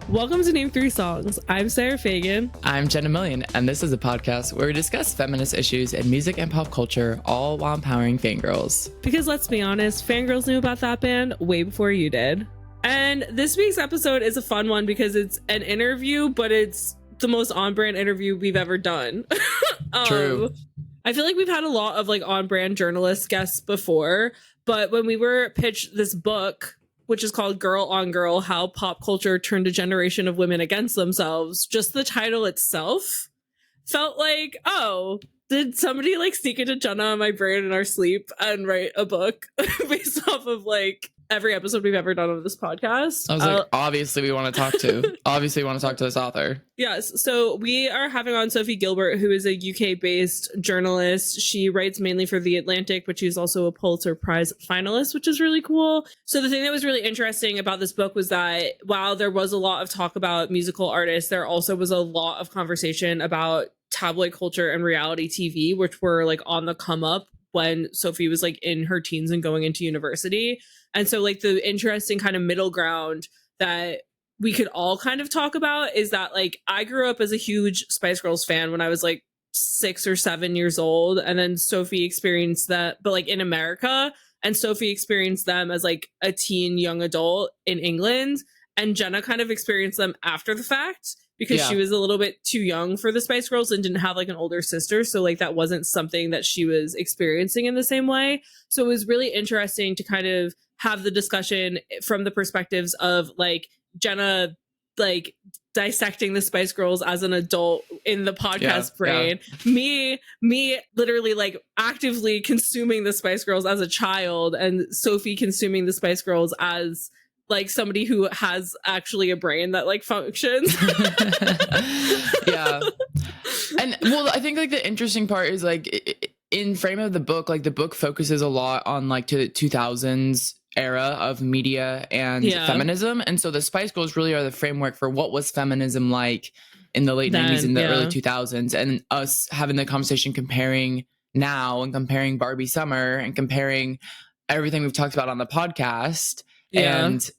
Welcome to Name 3 Songs. I'm Sarah Fagan. I'm Jenna Million, and this is a podcast where we discuss feminist issues in music and pop culture, all while empowering fangirls. Because let's be honest, fangirls knew about that band way before you did. And this week's episode is a fun one because it's an interview, but it's the most on-brand interview we've ever done. True. I feel like we've had a lot of on-brand journalist guests before, but when we were pitched this book, which is called Girl on Girl, How Pop Culture Turned a Generation of Women Against Themselves, just the title itself felt like, oh, did somebody sneak into Jenna and my brain in our sleep and write a book based off of every episode we've ever done of this podcast? I was like, obviously we want to talk to this author. Yes. So we are having on Sophie Gilbert, who is a UK-based journalist. She writes mainly for The Atlantic, but she's also a Pulitzer Prize finalist, which is really cool. So the thing that was really interesting about this book was that while there was a lot of talk about musical artists, there also was a lot of conversation about tabloid culture and reality TV, which were on the come up when Sophie was in her teens and going into university. And so the interesting kind of middle ground that we could all kind of talk about is that I grew up as a huge Spice Girls fan when I was 6 or 7 years old. And then Sophie experienced that, but in America, and Sophie experienced them as a teen young adult in England. And Jenna kind of experienced them after the fact because she was a little bit too young for the Spice Girls and didn't have an older sister. So that wasn't something that she was experiencing in the same way. So it was really interesting to kind of have the discussion from the perspectives of Jenna dissecting the Spice Girls as an adult in the podcast brain. Me literally actively consuming the Spice Girls as a child, and Sophie consuming the Spice Girls as somebody who has actually a brain that functions. Yeah. And well, I think the interesting part is in frame of the book, the book focuses a lot on to the 2000s era of media and feminism. And so the Spice Girls really are the framework for what was feminism in the late 90s and the early 2000s, and us having the conversation comparing now and comparing Barbie Summer and comparing everything we've talked about on the podcast and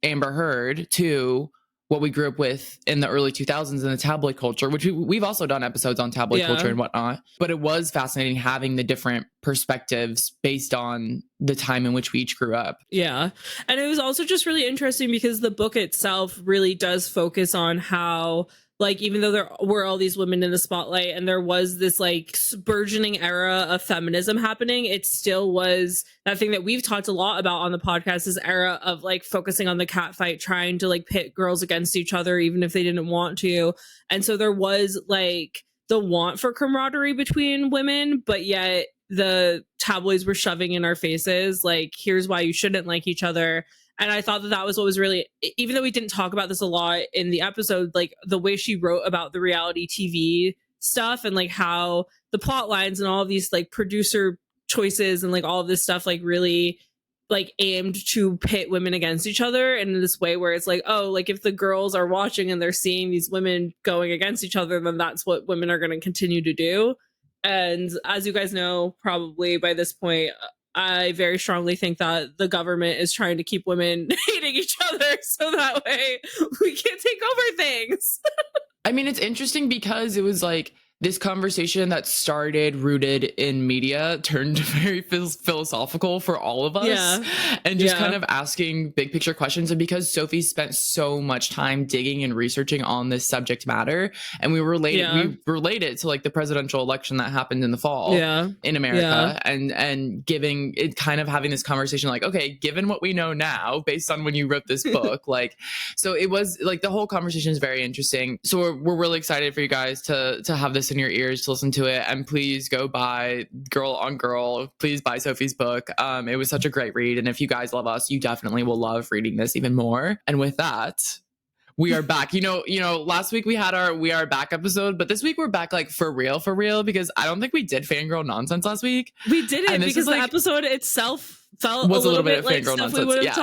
Amber Heard to what we grew up with in the early 2000s in the tabloid culture, which we've also done episodes on tabloid culture and whatnot. But it was fascinating having the different perspectives based on the time in which we each grew up. Yeah. And it was also just really interesting because the book itself really does focus on how even though there were all these women in the spotlight and there was this burgeoning era of feminism happening, it still was that thing that we've talked a lot about on the podcast, this era of focusing on the cat fight, trying to pit girls against each other, even if they didn't want to. And so there was the want for camaraderie between women, but yet the tabloids were shoving in our faces, here's why you shouldn't like each other. And I thought that was what was really, even though we didn't talk about this a lot in the episode, the way she wrote about the reality TV stuff and how the plot lines and all of these producer choices and all of this stuff really aimed to pit women against each other in this way where it's if the girls are watching and they're seeing these women going against each other, then that's what women are going to continue to do. And as you guys know, probably by this point, I very strongly think that the government is trying to keep women hating each other so that way we can't take over things. I mean, it's interesting because it was this conversation that started rooted in media turned very philosophical for all of us and just kind of asking big picture questions. And because Sophie spent so much time digging and researching on this subject matter, and we relate it to the presidential election that happened in the fall in America and giving it kind of having this conversation okay, given what we know now based on when you wrote this book, so it was the whole conversation is very interesting. So we're really excited for you guys to have this in your ears to listen to it, and please go buy Girl on Girl. Please buy Sophie's book. It was such a great read, and if you guys love us, you definitely will love reading this even more. And with that, we are back. You know, last week we had our We Are Back episode, but this week we're back for real, because I don't think we did fangirl nonsense last week. We didn't because the episode itself felt a little bit fangirl nonsense.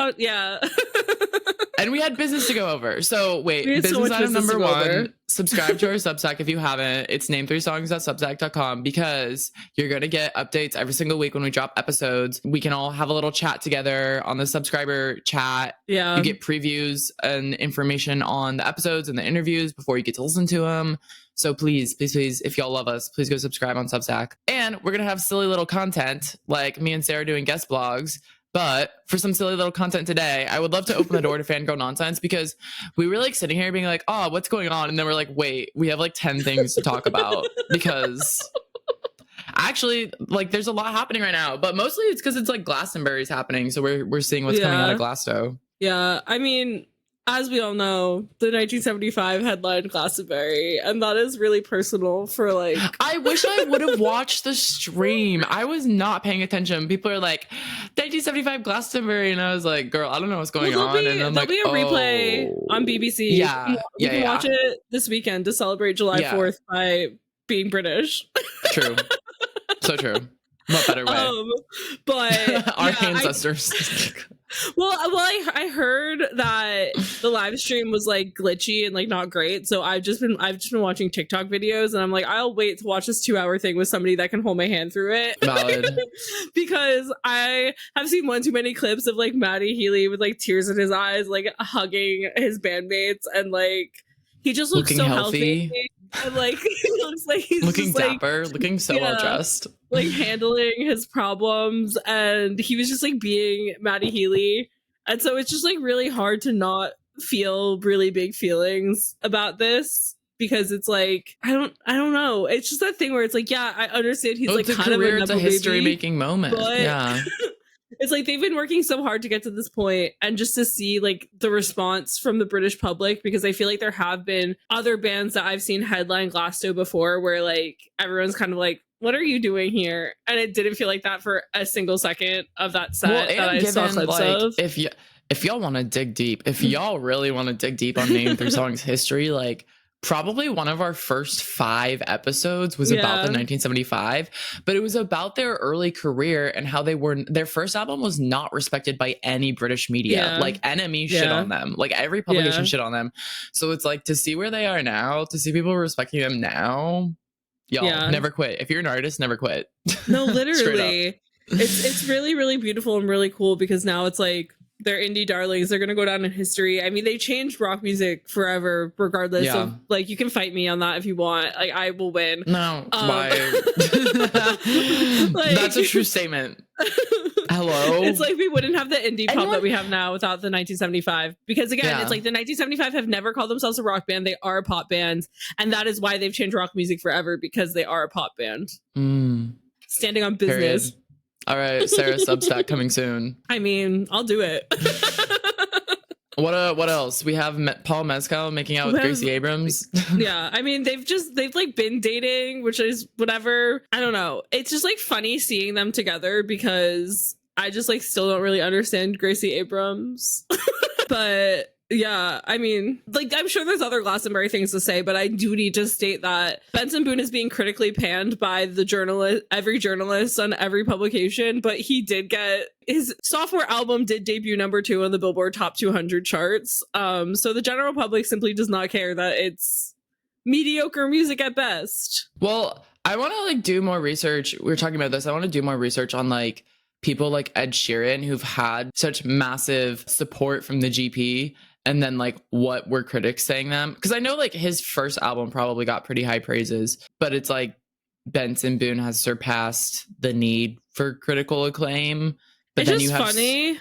And we had business to go over. So wait, business item number one. subscribe to our Substack if you haven't. It's name3songs.substack.com, because you're going to get updates every single week when we drop episodes. We can all have a little chat together on the subscriber chat. Yeah. You get previews and information on the episodes and the interviews before you get to listen to them. So please, please, please, if y'all love us, please go subscribe on Substack. And we're going to have silly little content like me and Sarah doing guest blogs. But for some silly little content today, I would love to open the door to fangirl nonsense, because we were like sitting here being like, oh, what's going on? And then we're like, wait, we have like 10 things to talk about, because actually, like, there's a lot happening right now. But mostly it's because it's like Glastonbury is happening. So we're seeing what's coming out of Glasto. Yeah. I mean, as we all know, the 1975 headlined Glastonbury, and that is really personal for like... I wish I would have watched the stream. I was not paying attention. People are like, 1975 Glastonbury, and I was like, girl, I don't know what's going on. And I'm there'll be a replay on BBC. Yeah. You can watch it this weekend to celebrate July 4th by being British. True. So true. What better way? But our ancestors. I heard that the live stream was like glitchy and like not great, so I've just been watching TikTok videos, and I'm like, I'll wait to watch this 2-hour thing with somebody that can hold my hand through it. Valid. Because I have seen one too many clips of like Matty Healy with like tears in his eyes, like hugging his bandmates, and like he just looks so healthy. And like he looks like he's looking just, dapper, looking so well dressed, like handling his problems, and he was just like being Matty Healy, and so it's just like really hard to not feel really big feelings about this, because it's like I don't know, it's just that thing where it's like, yeah, I understand he's like kind of a history making moment, but yeah. It's like they've been working so hard to get to this point, and just to see like the response from the British public, because I feel like there have been other bands that I've seen headline Glasto before where like everyone's kind of like, what are you doing here? And it didn't feel like that for a single second of that set that I saw clips of. If y'all want to dig deep, if y'all really want to dig deep on Name 3 Songs history, like probably one of our first 5 episodes was about the 1975, but it was about their early career and how their first album was not respected by any British media. Like NME shit on them, like every publication shit on them. So it's like, to see where they are now, to see people respecting them now, y'all never quit. If you're an artist, never quit. No, literally. It's really, really beautiful and really cool, because now it's like they're indie darlings. They're going to go down in history. I mean, they changed rock music forever, regardless of, like, you can fight me on that if you want. Like, I will win. No, why? Like, that's a true statement. Hello? It's like we wouldn't have the indie pop that we have now without the 1975. Because, again, it's like the 1975 have never called themselves a rock band. They are a pop band. And that is why they've changed rock music forever, because they are a pop band. Standing on business. Period. All right, Sarah Substack coming soon. I mean, I'll do it. What else? We have Paul Mescal making out with Grace Abrams. Yeah, I mean, they've like been dating, which is whatever. I don't know. It's just like funny seeing them together, because I just like still don't really understand Gracie Abrams. But yeah, I mean, like, I'm sure there's other Glastonbury things to say, but I do need to state that Benson Boone is being critically panned by every journalist on every publication, but he did get his sophomore album did debut #2 on the Billboard Top 200 charts. So the general public simply does not care that it's mediocre music at best. Well, I want to like do more research. We were talking about this. I want to do more research on like people like Ed Sheeran who've had such massive support from the GP. And then like what were critics saying them? Because I know like his first album probably got pretty high praises, but it's like Benson Boone has surpassed the need for critical acclaim. But it's then just you have funny.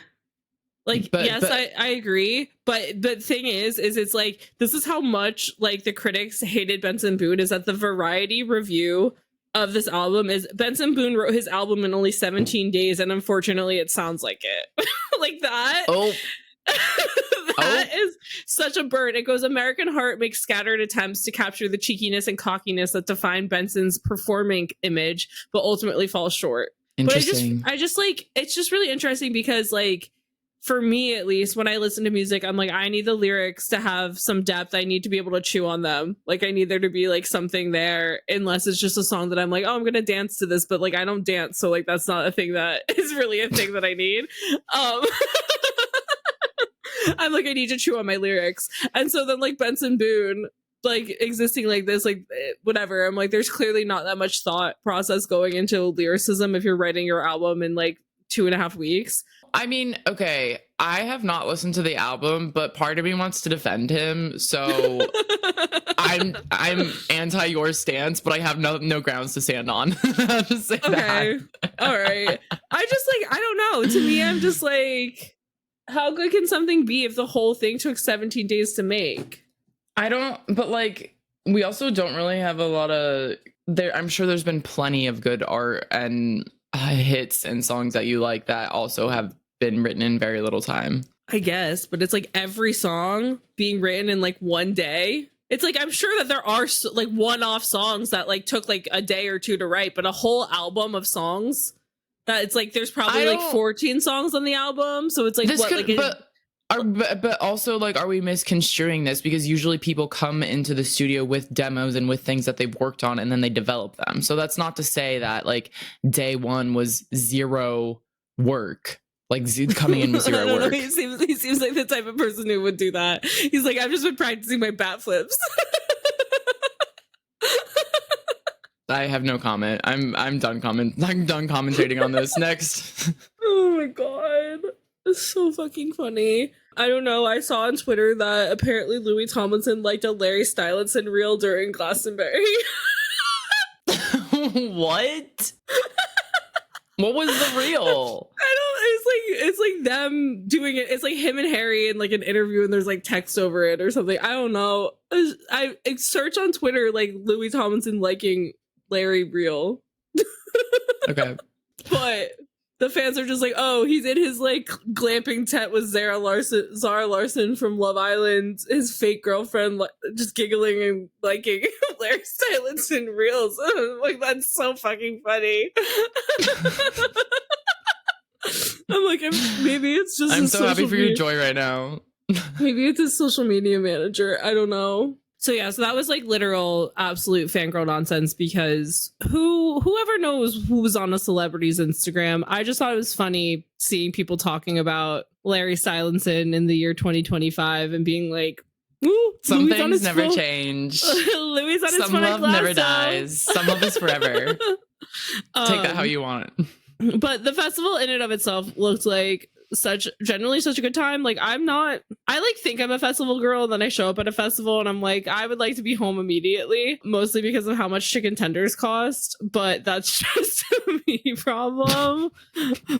Like, yes, I agree. But the thing is it's like, this is how much like the critics hated Benson Boone, is that the Variety review of this album is Benson Boone wrote his album in only 17 days. And unfortunately it sounds like it. Like that. Oh. That is such a burn. It goes, American Heart makes scattered attempts to capture the cheekiness and cockiness that define Benson's performing image, but ultimately falls short. Interesting. But I just like, it's just really interesting, because like, for me at least, when I listen to music, I'm like, I need the lyrics to have some depth. I need to be able to chew on them. Like, I need there to be like something there, unless it's just a song that I'm like, oh, I'm gonna dance to this, but like I don't dance, so like that's not a thing that is really a thing that I need. I'm like, I need to chew on my lyrics. And so then like Benson Boone like existing like this, like whatever. I'm like, there's clearly not that much thought process going into lyricism if you're writing your album in like 2.5 weeks. I mean, okay, I have not listened to the album, but part of me wants to defend him. So I'm anti your stance, but I have no grounds to stand on. I'll just say okay. that. All right. I just like, I don't know. To me, I'm just like, how good can something be if the whole thing took 17 days to make? I don't, but like, we also don't really have a lot of there. I'm sure there's been plenty of good art and hits and songs that you like that also have been written in very little time. I guess, but it's like every song being written in like one day. It's like, I'm sure that there are like one-off songs that like took like a day or two to write, but a whole album of songs that it's like, there's probably like 14 songs on the album. So it's like, what, could, but also, like, are we misconstruing this? Because usually people come into the studio with demos and with things that they've worked on and then they develop them. So that's not to say that like day one was zero work, like coming in with zero work. He seems like the type of person who would do that. He's like, I've just been practicing my bat flips. I have no comment. I'm done commentating on this. Next. Oh my God. It's so fucking funny. I don't know. I saw on Twitter that apparently Louis Tomlinson liked a Larry Stylinson reel during Glastonbury. What? What was the reel? It's like them doing it. It's like him and Harry in like an interview and there's like text over it or something. I don't know. I search on Twitter like Louis Tomlinson liking Larry reel. Okay. But the fans are just like, oh, he's in his like glamping tent with Zara Larson from Love Island, his fake girlfriend, just giggling and liking Larry Stylinson reels. Like, that's so fucking funny. I'm like, maybe it's just. I'm so happy for your joy right now. Maybe it's his social media manager. I don't know. So yeah, so that was like literal absolute fangirl nonsense because whoever knows who was on a celebrity's Instagram. I just thought it was funny seeing people talking about Larry Stylinson in the year 2025 and being like, ooh, some things never change. Louis on his Some love never dies. Some love is forever. Take that how you want. But the festival in and of itself looked like generally such a good time. Like I like think I'm a festival girl and then I show up at a festival and I'm like, I would like to be home immediately, mostly because of how much chicken tenders cost, but that's just a me problem.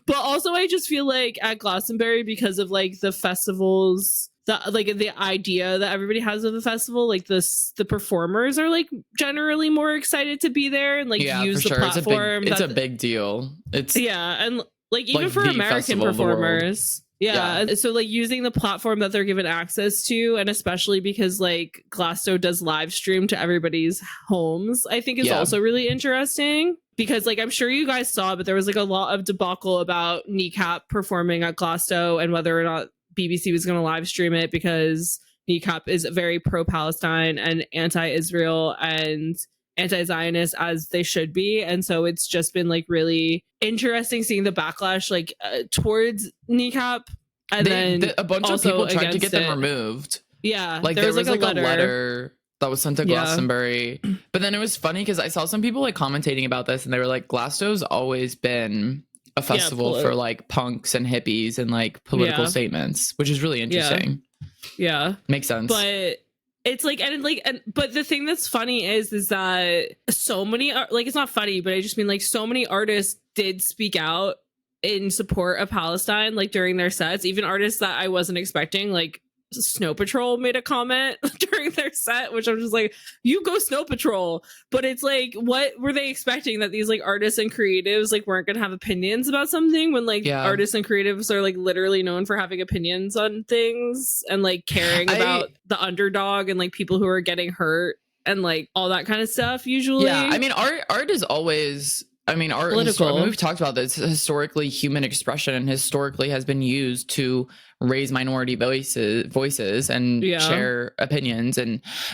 But also I just feel like at Glastonbury, because of like the festivals, the idea that everybody has of the festival, like the performers are like generally more excited to be there and like use the platform. It's a big deal. And like even like for American performers. Yeah. So like using the platform that they're given access to, and especially because like Glasto does live stream to everybody's homes, I think is also really interesting. Because like I'm sure you guys saw, but there was like a lot of debacle about Kneecap performing at Glasto and whether or not BBC was going to live stream it, because Kneecap is very pro-Palestine and anti-Israel and anti-Zionist, as they should be. And so it's just been like really interesting seeing the backlash like towards Kneecap, and then a bunch of people tried to get them removed. Yeah, like there was like a letter that was sent to Glastonbury. But then it was funny because I saw some people like commentating about this and they were like, Glasto's always been a festival for like punks and hippies and like political statements, which is really interesting. Yeah, makes sense. But it's like, but the thing that's funny is that so many, like, it's not funny, but I just mean like so many artists did speak out in support of Palestine, like during their sets, even artists that I wasn't expecting, like Snow Patrol made a comment during their set, which I'm just like, you go Snow Patrol. But it's like, what were they expecting, that these like artists and creatives like weren't gonna have opinions about something, when like artists and creatives are like literally known for having opinions on things and like caring about the underdog and like people who are getting hurt and like all that kind of stuff usually. Yeah, I mean art is always, I mean, art, we've talked about this, historically human expression, and historically has been used to raise minority voices and share opinions.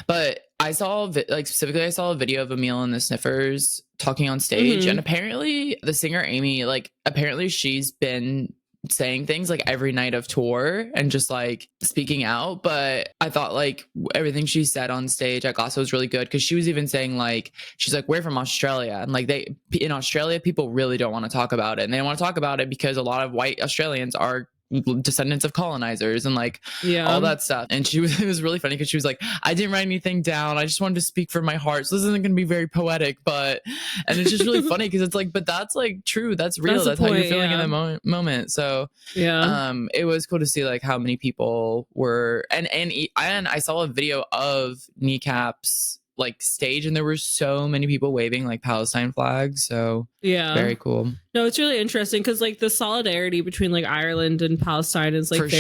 But I saw I saw a video of Emil and the Sniffers talking on stage, and apparently the singer Amy, like apparently she's been saying things like every night of tour and just like speaking out. But I thought like everything she said on stage at Glasgow was really good, because she was even saying like, she's like, we're from Australia, and like in Australia people really don't want to talk about it, and they don't want to talk about it because a lot of white Australians are descendants of colonizers and like all that stuff. And it was really funny because she was like, I didn't write anything down, I just wanted to speak from my heart, so this isn't going to be very poetic, but, and it's just really funny because it's like, but that's like true, that's real, that's how you're feeling in the moment. So it was cool to see like how many people were, and I saw a video of Kneecap's like stage, and there were so many people waving like Palestine flags. So very cool. No, it's really interesting because like the solidarity between like Ireland and Palestine is like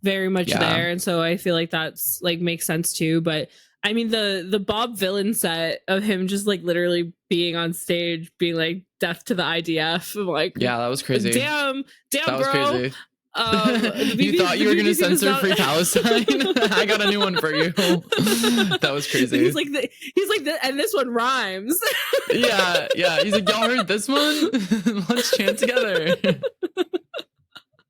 very much there, and so I feel like that's like makes sense too. But I mean the Bob Villain set of him just like literally being on stage being like death to the IDF, I'm like, that was crazy. Damn that bro. Was crazy. You thought you were going to censor Free Palestine? I got a new one for you. That was crazy. He's like, and this one rhymes. yeah. He's like, y'all heard this one? Let's chant together.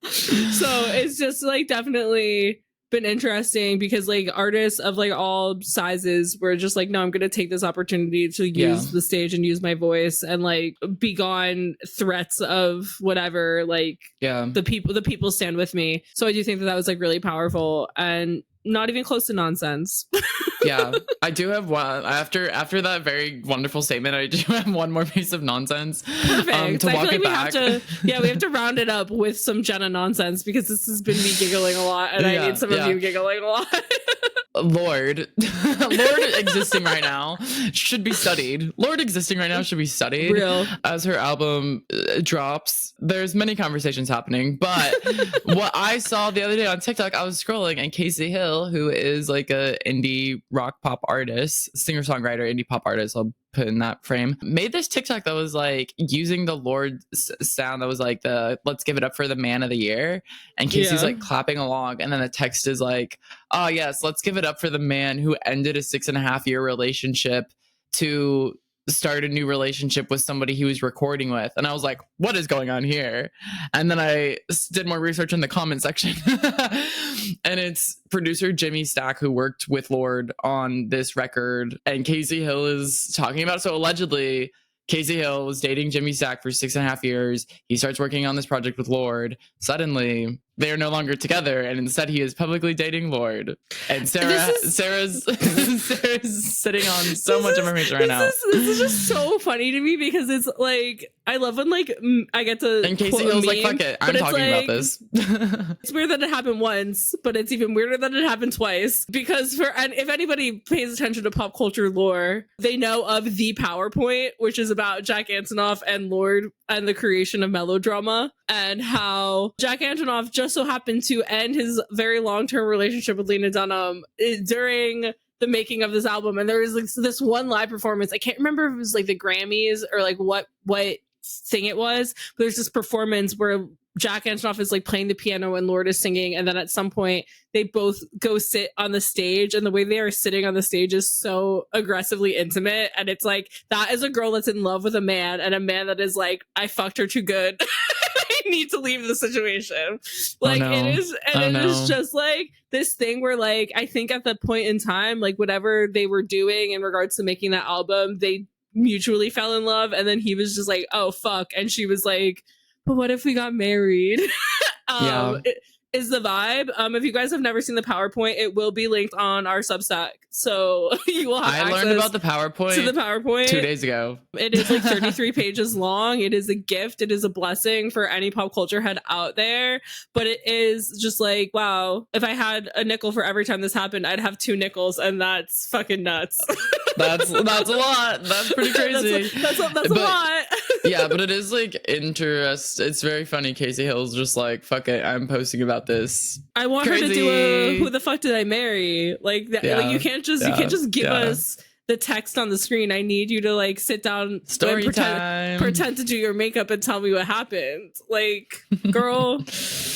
So it's just like definitely been interesting because like artists of like all sizes were just like, no, I'm gonna take this opportunity to use the stage and use my voice and like begone threats of whatever, like the people stand with me. So I do think that was like really powerful and not even close to nonsense. I do have one after that very wonderful statement. I do have one more piece of nonsense. Perfect. To walk it back. We have to round it up with some Jenna nonsense because this has been me giggling a lot, and I need some of you giggling a lot. Lorde existing right now should be studied. Lorde existing right now should be studied. Real. As her album drops, there's many conversations happening, but what I saw the other day on TikTok, I was scrolling, and Casey Hill, who is like a indie rock pop artist, singer-songwriter, indie pop artist, I'll put in that frame, made this TikTok that was like using the Lorde sound that was like the let's give it up for the man of the year, and Casey's like clapping along, and then the text is like, oh yes, let's give it up for the man who ended a 6.5-year relationship to start a new relationship with somebody he was recording with. And I was like, what is going on here? And then I did more research in the comment section and it's producer Jimmy Stack who worked with Lorde on this record, and Casey Hill is talking about it. So allegedly Casey Hill was dating Jimmy Stack for 6.5 years. He starts working on this project with Lorde. Suddenly, they are no longer together, and instead he is publicly dating Lorde. And Sarah's sitting on so much information right now. This is just so funny to me because it's like, I love when like I get to and Casey Hill's like, fuck it, I'm talking about this. It's weird that it happened once, but it's even weirder that it happened twice. Because and if anybody pays attention to pop culture lore, they know of the PowerPoint, which is about Jack Antonoff and Lorde and the creation of melodrama, and how Jack Antonoff just so happened to end his very long-term relationship with Lena Dunham during the making of this album. And there was like this one live performance, I can't remember if it was like the Grammys or like what thing it was, but there's this performance where Jack Antonoff is like playing the piano and Lorde is singing, and then at some point they both go sit on the stage, and the way they are sitting on the stage is so aggressively intimate, and it's like, that is a girl that's in love with a man, and a man that is like, I fucked her too good. I need to leave the situation. Like, it is just like this thing where like, I think at the point in time, like whatever they were doing in regards to making that album, they mutually fell in love, and then he was just like, oh fuck, and she was like, but what if we got married? Is the vibe. If you guys have never seen the PowerPoint, it will be linked on our Substack, so you will have I learned about the PowerPoint to the PowerPoint 2 days ago. It is like 33 pages long. It is a gift. It is a blessing for any pop culture head out there. But it is just like, wow, if I had a nickel for every time this happened, I'd have 2 nickels, and that's fucking nuts. That's a lot. That's pretty crazy. that's a lot. Yeah, but it is like interesting. It's very funny. Casey Hill's just like, fuck it, I'm posting about this. I want her to do a who the fuck did I marry? Like that. Like you can't just give us the text on the screen. I need you to like sit down, pretend to do your makeup and tell me what happened. Like, girl,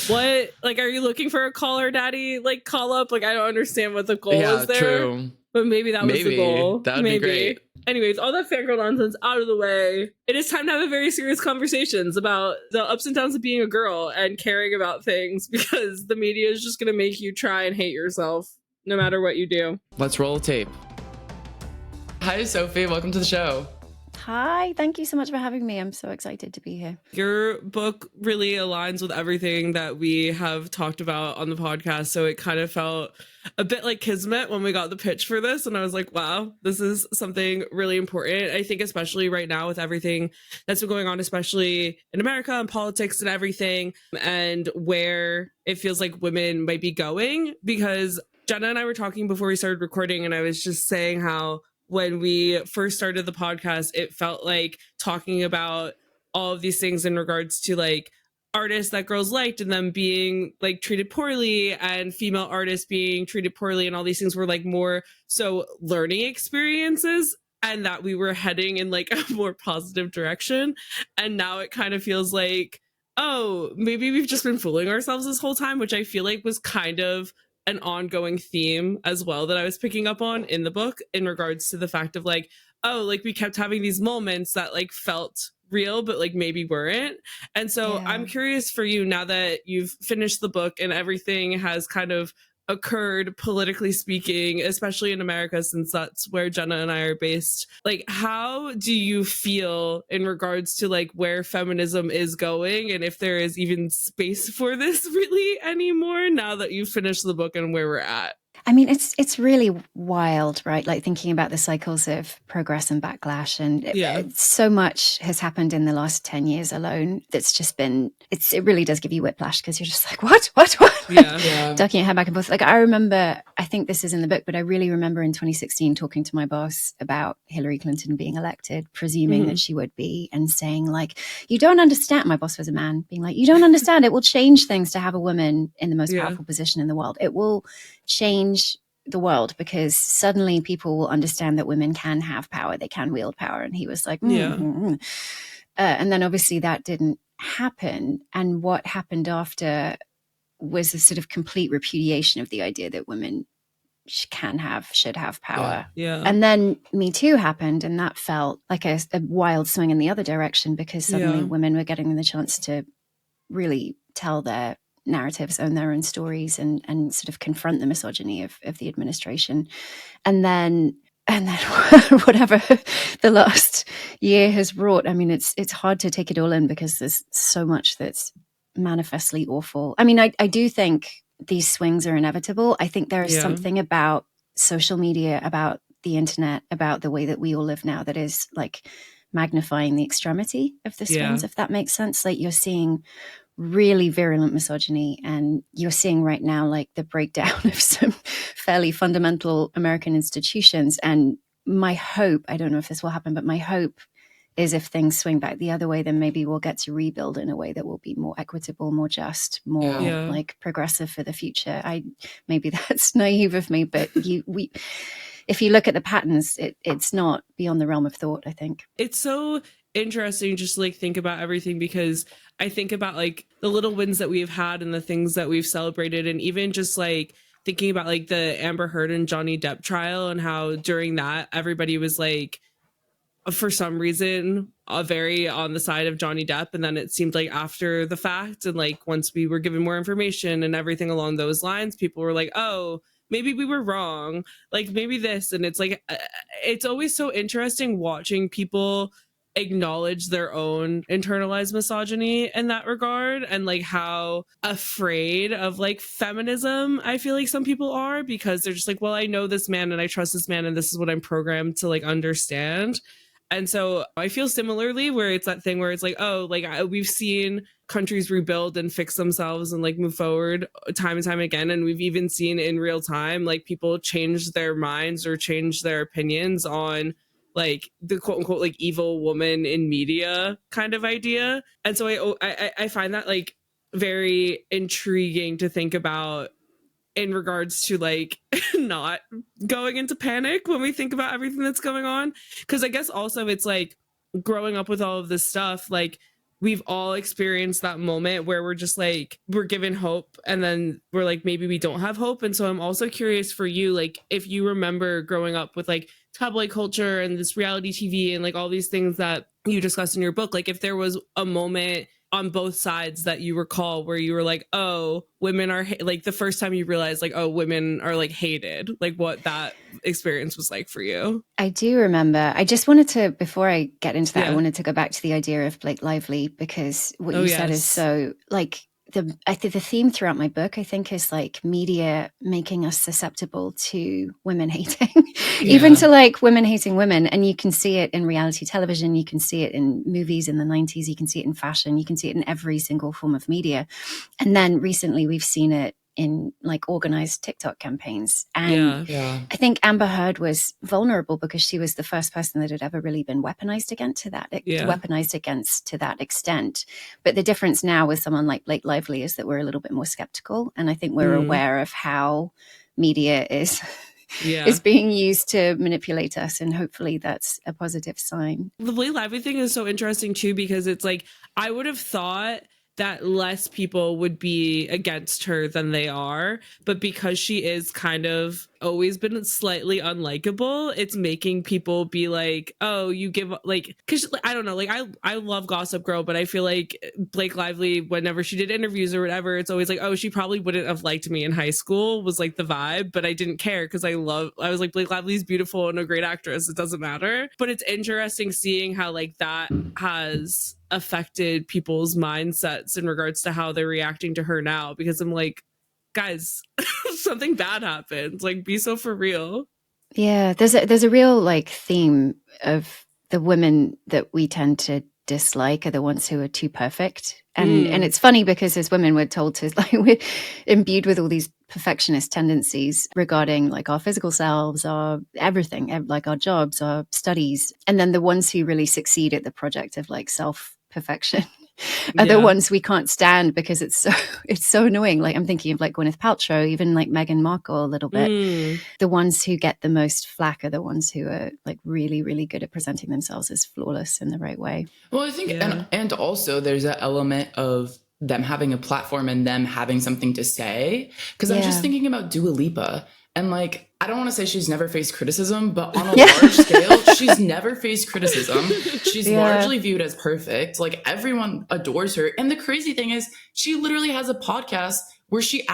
what? Like, are you looking for a call her daddy? Like, call up? Like, I don't understand what the goal is there. True. But maybe that was the goal. That would be great. Anyways, all that fangirl nonsense out of the way. It is time to have a very serious conversations about the ups and downs of being a girl and caring about things, because the media is just going to make you try and hate yourself no matter what you do. Let's roll tape. Hi, Sophie. Welcome to the show. Hi, thank you so much for having me. I'm so excited to be here. Your book really aligns with everything that we have talked about on the podcast, so it kind of felt a bit like kismet when we got the pitch for this, and I was like, wow, this is something really important. I think especially right now with everything that's been going on, especially in America and politics and everything, and where it feels like women might be going, because Jenna and I were talking before we started recording, and I was just saying how when we first started the podcast, it felt like talking about all of these things in regards to like artists that girls liked and them being like treated poorly, and female artists being treated poorly, and all these things were like more so learning experiences, and that we were heading in like a more positive direction. And now it kind of feels like, oh, maybe we've just been fooling ourselves this whole time, which I feel like was kind of an ongoing theme as well that I was picking up on in the book, in regards to the fact of like, oh, like we kept having these moments that like felt real but like maybe weren't. And so I'm curious for you, now that you've finished the book and everything has kind of occurred politically speaking, especially in America, since that's where Jenna and I are based, like how do you feel in regards to like where feminism is going, and if there is even space for this really anymore now that you've finished the book and where we're at? I mean, it's really wild, right? Like thinking about the cycles of progress and backlash, and so much has happened in the last 10 years alone. That's just been, it really does give you whiplash, because you're just like, what? Ducking your head back and forth. Like I remember, I think this is in the book, but I really remember in 2016 talking to my boss about Hillary Clinton being elected, presuming that she would be, and saying like, you don't understand. My boss was a man, being like, you don't understand. It will change things to have a woman in the most powerful position in the world. It will change the world, because suddenly people will understand that women can have power, they can wield power. And he was like, and then obviously that didn't happen. And what happened after was a sort of complete repudiation of the idea that women should have power. And then Me Too happened, and that felt like a wild swing in the other direction, because suddenly women were getting the chance to really tell their narratives, own their own stories, and sort of confront the misogyny of the administration. And then whatever the last year has brought, I mean, it's hard to take it all in, because there's so much that's manifestly awful. I mean, I do think these swings are inevitable. I think there is something about social media, about the internet, about the way that we all live now, that is like magnifying the extremity of the swings, if that makes sense. Like you're seeing really virulent misogyny, and you're seeing right now like the breakdown of some fairly fundamental American institutions. And my hope, I don't know if this will happen, but my hope is if things swing back the other way, then maybe we'll get to rebuild in a way that will be more equitable, more just, more like progressive for the future. Maybe that's naive of me, but if you look at the patterns, it's not beyond the realm of thought, I think. It's so interesting just to like think about everything, because I think about like the little wins that we've had and the things that we've celebrated, and even just like thinking about like the Amber Heard and Johnny Depp trial, and how during that everybody was like, for some reason, very on the side of Johnny Depp. And then it seemed like after the fact, and like once we were given more information and everything along those lines, people were like, oh, maybe we were wrong, like maybe this. And it's like, it's always so interesting watching people acknowledge their own internalized misogyny in that regard, and like how afraid of like feminism I feel like some people are, because they're just like, well, I know this man and I trust this man and this is what I'm programmed to like understand. And so I feel similarly, where it's that thing where it's like, oh, like we've seen countries rebuild and fix themselves and like move forward time and time again. And we've even seen in real time, like people change their minds or change their opinions on like the quote unquote like evil woman in media kind of idea. And so I find that like very intriguing to think about in regards to like not going into panic when we think about everything that's going on. Because I guess also it's like growing up with all of this stuff, like we've all experienced that moment where we're just like, we're given hope and then we're like, maybe we don't have hope. And so I'm also curious for you, like, if you remember growing up with like tabloid culture and this reality TV and like all these things that you discussed in your book, like if there was a moment on both sides that you recall where you were like, oh, women are like the first time you realized like, oh, women are like hated, like what that experience was like for you. I do remember. I just wanted to, before I get into that, I wanted to go back to the idea of Blake Lively, because what you said is so like, I think the theme throughout my book, I think, is like media making us susceptible to women hating, even to like women hating women. And you can see it in reality television. You can see it in movies in the 90s. You can see it in fashion. You can see it in every single form of media. And then recently we've seen it in like organized TikTok campaigns. And I think Amber Heard was vulnerable because she was the first person that had ever really been weaponized against to that extent. But the difference now with someone like Blake Lively is that we're a little bit more skeptical. And I think we're aware of how media is being used to manipulate us. And hopefully that's a positive sign. The Blake Lively thing is so interesting too, because it's like, I would have thought that less people would be against her than they are. But because she is kind of always been slightly unlikable, it's making people be like, oh, you give like, because I don't know, like I love Gossip Girl, but I feel like Blake Lively, whenever she did interviews or whatever, it's always like, oh, she probably wouldn't have liked me in high school, was like the vibe, but I didn't care because I was like, Blake Lively's beautiful and a great actress, it doesn't matter. But it's interesting seeing how like that has affected people's mindsets in regards to how they're reacting to her now, because I'm like, guys, something bad happened, like be so for real. There's a real like theme of the women that we tend to dislike are the ones who are too perfect, and it's funny because as women we're told to like, we're imbued with all these perfectionist tendencies regarding like our physical selves, our everything, like our jobs, our studies, and then the ones who really succeed at the project of like self-perfection are the ones we can't stand because it's so annoying. Like I'm thinking of like Gwyneth Paltrow, even like Meghan Markle a little bit. The ones who get the most flack are the ones who are like really, really good at presenting themselves as flawless in the right way. Well, I think, and also there's an element of them having a platform and them having something to say. Because I'm just thinking about Dua Lipa. And like, I don't want to say she's never faced criticism, but on a large scale, she's never faced criticism. She's largely viewed as perfect. Like everyone adores her. And the crazy thing is she literally has a podcast where she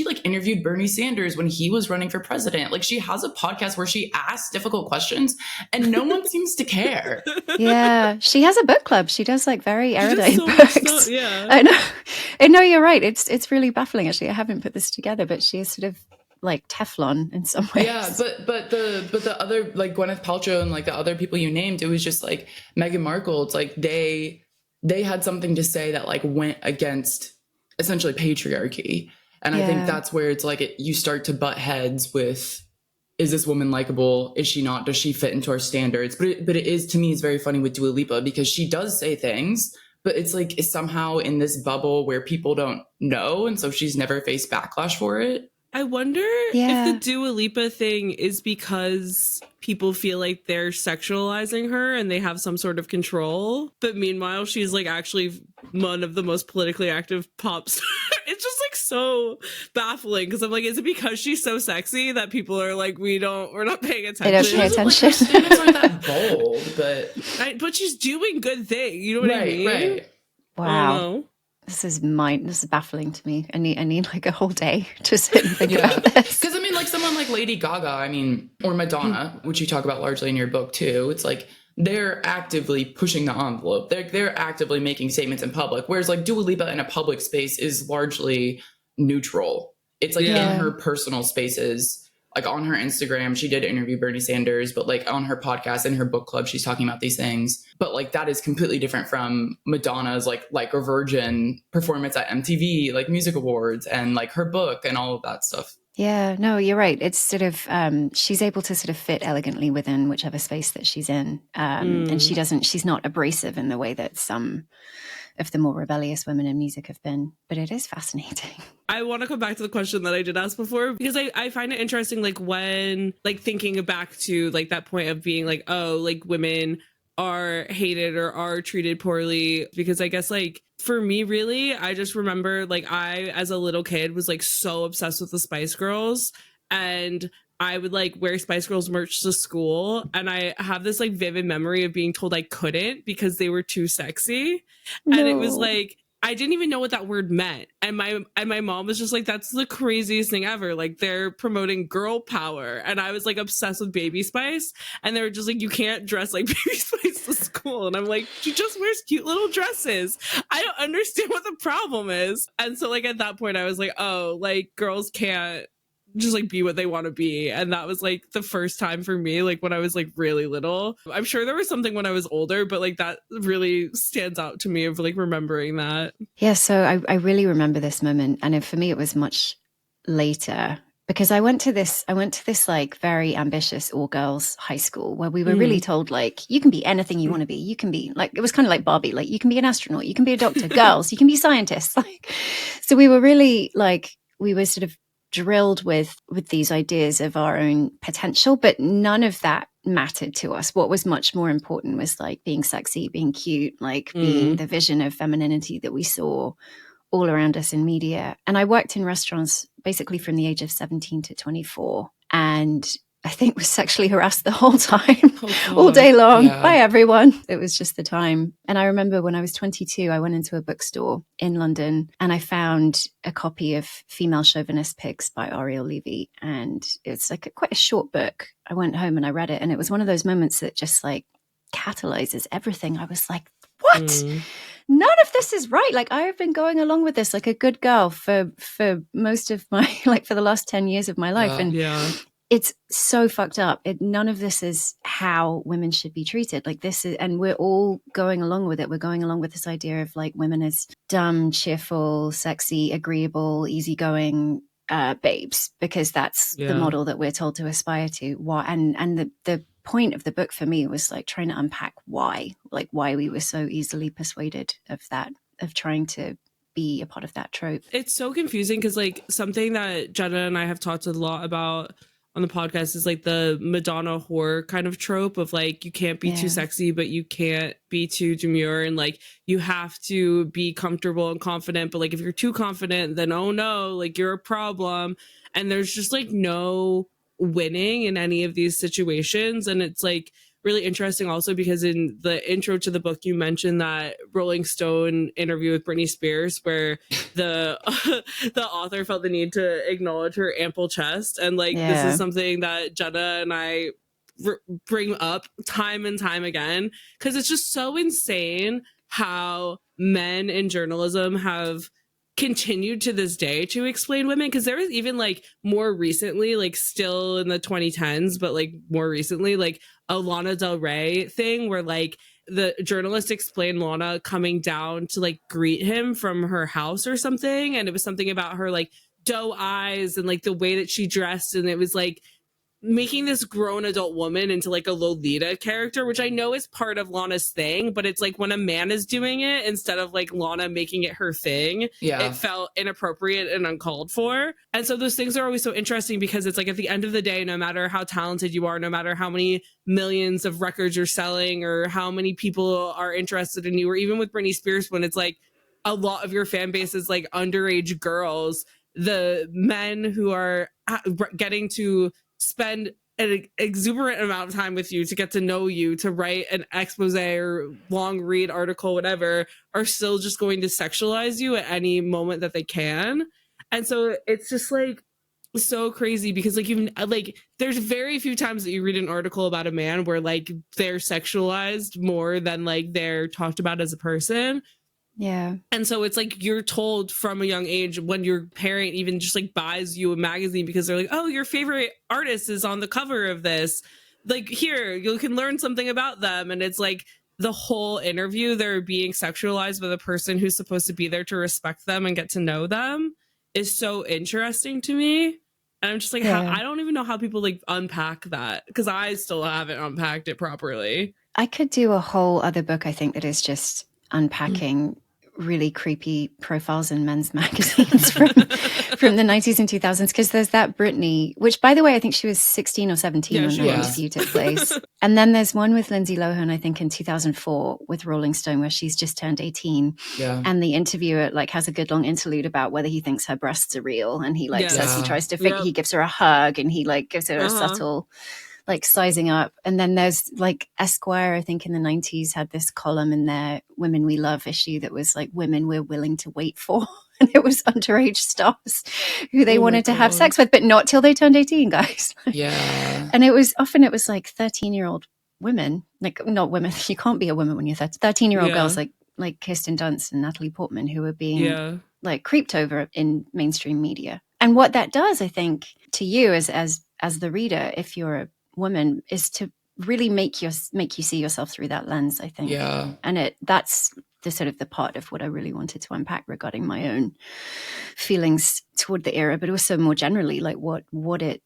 like interviewed Bernie Sanders when he was running for president. Like she has a podcast where she asks difficult questions and no one seems to care. Yeah. She has a book club. She does like very erudite books. I know you're right. It's really baffling actually. I haven't put this together, but she is sort of like Teflon in some ways. Yeah, but the other like Gwyneth Paltrow and like the other people you named, it was just like Meghan Markle. It's like they had something to say that like went against essentially patriarchy, and I think that's where it's like you start to butt heads with, is this woman likable? Is she not? Does she fit into our standards? But it is, to me, it's very funny with Dua Lipa because she does say things, but it's like it's somehow in this bubble where people don't know, and so she's never faced backlash for it. I wonder if the Dua Lipa thing is because people feel like they're sexualizing her and they have some sort of control. But meanwhile, she's like actually one of the most politically active pop stars. It's just like so baffling because I'm like, is it because she's so sexy that people are like, we're not paying attention? They don't pay attention. Like, her statements aren't that bold, but she's doing good things. You know what I mean? Right. Wow. This is baffling to me. I need like a whole day to sit and think about this. Because I mean, like someone like Lady Gaga, I mean, or Madonna, which you talk about largely in your book too. It's like they're actively pushing the envelope. They're actively making statements in public. Whereas like Dua Lipa in a public space is largely neutral. It's like in her personal spaces. Like on her Instagram, she did interview Bernie Sanders, but like on her podcast and her book club, she's talking about these things. But like that is completely different from Madonna's like a Virgin performance at MTV, like Music Awards, and like her book and all of that stuff. Yeah, no, you're right. It's sort of she's able to sort of fit elegantly within whichever space that she's in, and she's not abrasive in the way that some of the more rebellious women in music have been. But it is fascinating. I want to come back to the question that I did ask before, because I find it interesting, like when like thinking back to like that point of being like, oh, like women are hated or are treated poorly. Because I guess like for me, really, I just remember like I, as a little kid, was like so obsessed with the Spice Girls, and I would like wear Spice Girls merch to school. And I have this like vivid memory of being told I couldn't because they were too sexy. No. And it was like, I didn't even know what that word meant. And my mom was just like, that's the craziest thing ever. Like they're promoting girl power. And I was like obsessed with Baby Spice. And they were just like, you can't dress like Baby Spice to school. And I'm like, she just wears cute little dresses. I don't understand what the problem is. And so like at that point I was like, oh, like girls can't just like be what they want to be. And that was like the first time for me, like when I was like really little. I'm sure there was something when I was older, but like that really stands out to me of like remembering that. Yeah, so I really remember this moment, and for me it was much later, because I went to this like very ambitious all girls high school where we were really told like you can be anything you want to be. You can be like, it was kind of like Barbie, like you can be an astronaut, you can be a doctor, girls, you can be scientists. Like, so we were really like, we were sort of drilled with these ideas of our own potential, but none of that mattered to us. What was much more important was like being sexy, being cute, like being the vision of femininity that we saw all around us in media. And I worked in restaurants basically from the age of 17 to 24. And I think was sexually harassed the whole time, all day long by everyone. It was just the time. And I remember when I was 22, I went into a bookstore in London and I found a copy of Female Chauvinist Pigs by Ariel Levy. And it's like quite a short book. I went home and I read it. And it was one of those moments that just like catalyzes everything. I was like, what? None of this is right. Like I have been going along with this like a good girl for most of my, like for the last 10 years of my life. It's so fucked up. None of this is how women should be treated. Like this is, and we're all going along with it. We're going along with this idea of like women as dumb, cheerful, sexy, agreeable, easygoing babes, because that's the model that we're told to aspire to. And the point of the book for me was like trying to unpack why we were so easily persuaded of that, of trying to be a part of that trope. It's so confusing because like something that Jenna and I have talked a lot about on the podcast is like the Madonna whore kind of trope of like you can't be too sexy, but you can't be too demure, and like you have to be comfortable and confident, but like if you're too confident, then oh no, like you're a problem. And there's just like no winning in any of these situations. And it's like really interesting also because in the intro to the book you mentioned that Rolling Stone interview with Britney Spears where the the author felt the need to acknowledge her ample chest, and like this is something that Jenna and I bring up time and time again because it's just so insane how men in journalism have continued to this day to explain women, because there was even like more recently, like still in the 2010s, but like more recently, like a Lana Del Rey thing where like the journalist explained Lana coming down to like greet him from her house or something, and it was something about her like doe eyes and like the way that she dressed, and it was like making this grown adult woman into like a Lolita character, which I know is part of Lana's thing, but it's like when a man is doing it instead of like Lana making it her thing, it felt inappropriate and uncalled for. And so those things are always so interesting because it's like at the end of the day, no matter how talented you are, no matter how many millions of records you're selling or how many people are interested in you, or even with Britney Spears, when it's like a lot of your fan base is like underage girls, the men who are getting to spend an exuberant amount of time with you to get to know you, to write an expose or long read article, whatever, are still just going to sexualize you at any moment that they can. And so it's just like so crazy because like even like there's very few times that you read an article about a man where like they're sexualized more than like they're talked about as a person. Yeah. And so it's like you're told from a young age when your parent even just like buys you a magazine because they're like, oh, your favorite artist is on the cover of this. Like, here, you can learn something about them. And it's like the whole interview, they're being sexualized by the person who's supposed to be there to respect them and get to know them is so interesting to me. And I'm just like, I don't even know how people like unpack that because I still haven't unpacked it properly. I could do a whole other book, I think, that is just unpacking really creepy profiles in men's magazines from the 90s and 2000s, because there's that Britney, which, by the way, I think she was 16 or 17 when the interview took place. And then there's one with Lindsay Lohan, I think in 2004 with Rolling Stone, where she's just turned 18. And the interviewer like has a good long interlude about whether he thinks her breasts are real, and he like says he tries to he gives her a hug, and he like gives her a subtle like sizing up. And then there's like Esquire, I think in the 90s, had this column in their Women We Love issue that was like women we're willing to wait for. And it was underage stars who they wanted to have sex with, but not till they turned 18, guys. And it was like 13-year-old women, like not women. You can't be a woman when you're 13-year-old girls like Kirsten Dunst and Natalie Portman, who were being like creeped over in mainstream media. And what that does, I think, to you as the reader, if you're a woman, is to really make you see yourself through that lens, I think. And that's the sort of the part of what I really wanted to unpack regarding my own feelings toward the era, but also more generally, like what it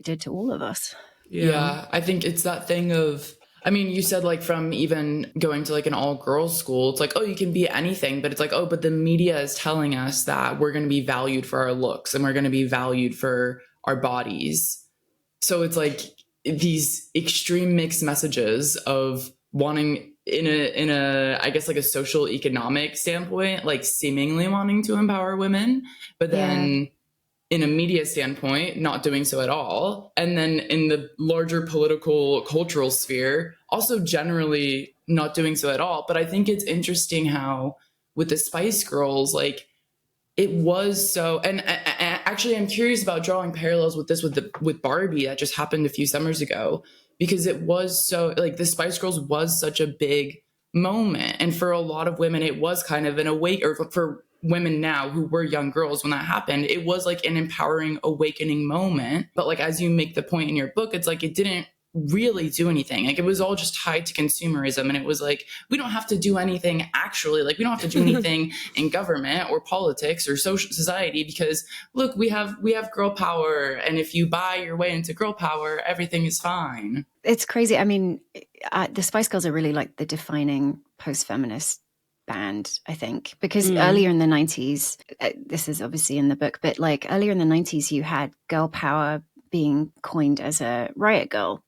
did to all of us. I think it's that thing of, I mean, you said like from even going to like an all girls school, it's like, oh, you can be anything, but it's like, oh, but the media is telling us that we're going to be valued for our looks and we're going to be valued for our bodies. So it's like these extreme mixed messages of wanting in a I guess like a social economic standpoint, like seemingly wanting to empower women, but then in a media standpoint, not doing so at all. And then in the larger political cultural sphere, also generally not doing so at all. But I think it's interesting how with the Spice Girls, like it was so, and actually I'm curious about drawing parallels with this with Barbie that just happened a few summers ago, because it was so like the Spice Girls was such a big moment. And for a lot of women, it was kind of an or for women now who were young girls when that happened, it was like an empowering awakening moment. But like, as you make the point in your book, it's like, it didn't really do anything. Like it was all just tied to consumerism. And it was like, we don't have to do anything actually, like we don't have to do anything in government or politics or social society, because look, we have girl power. And if you buy your way into girl power, everything is fine. It's crazy. I mean, the Spice Girls are really like the defining post-feminist band, I think, because earlier in the 90s, this is obviously in the book, but like earlier in the 90s, you had girl power being coined as a riot girl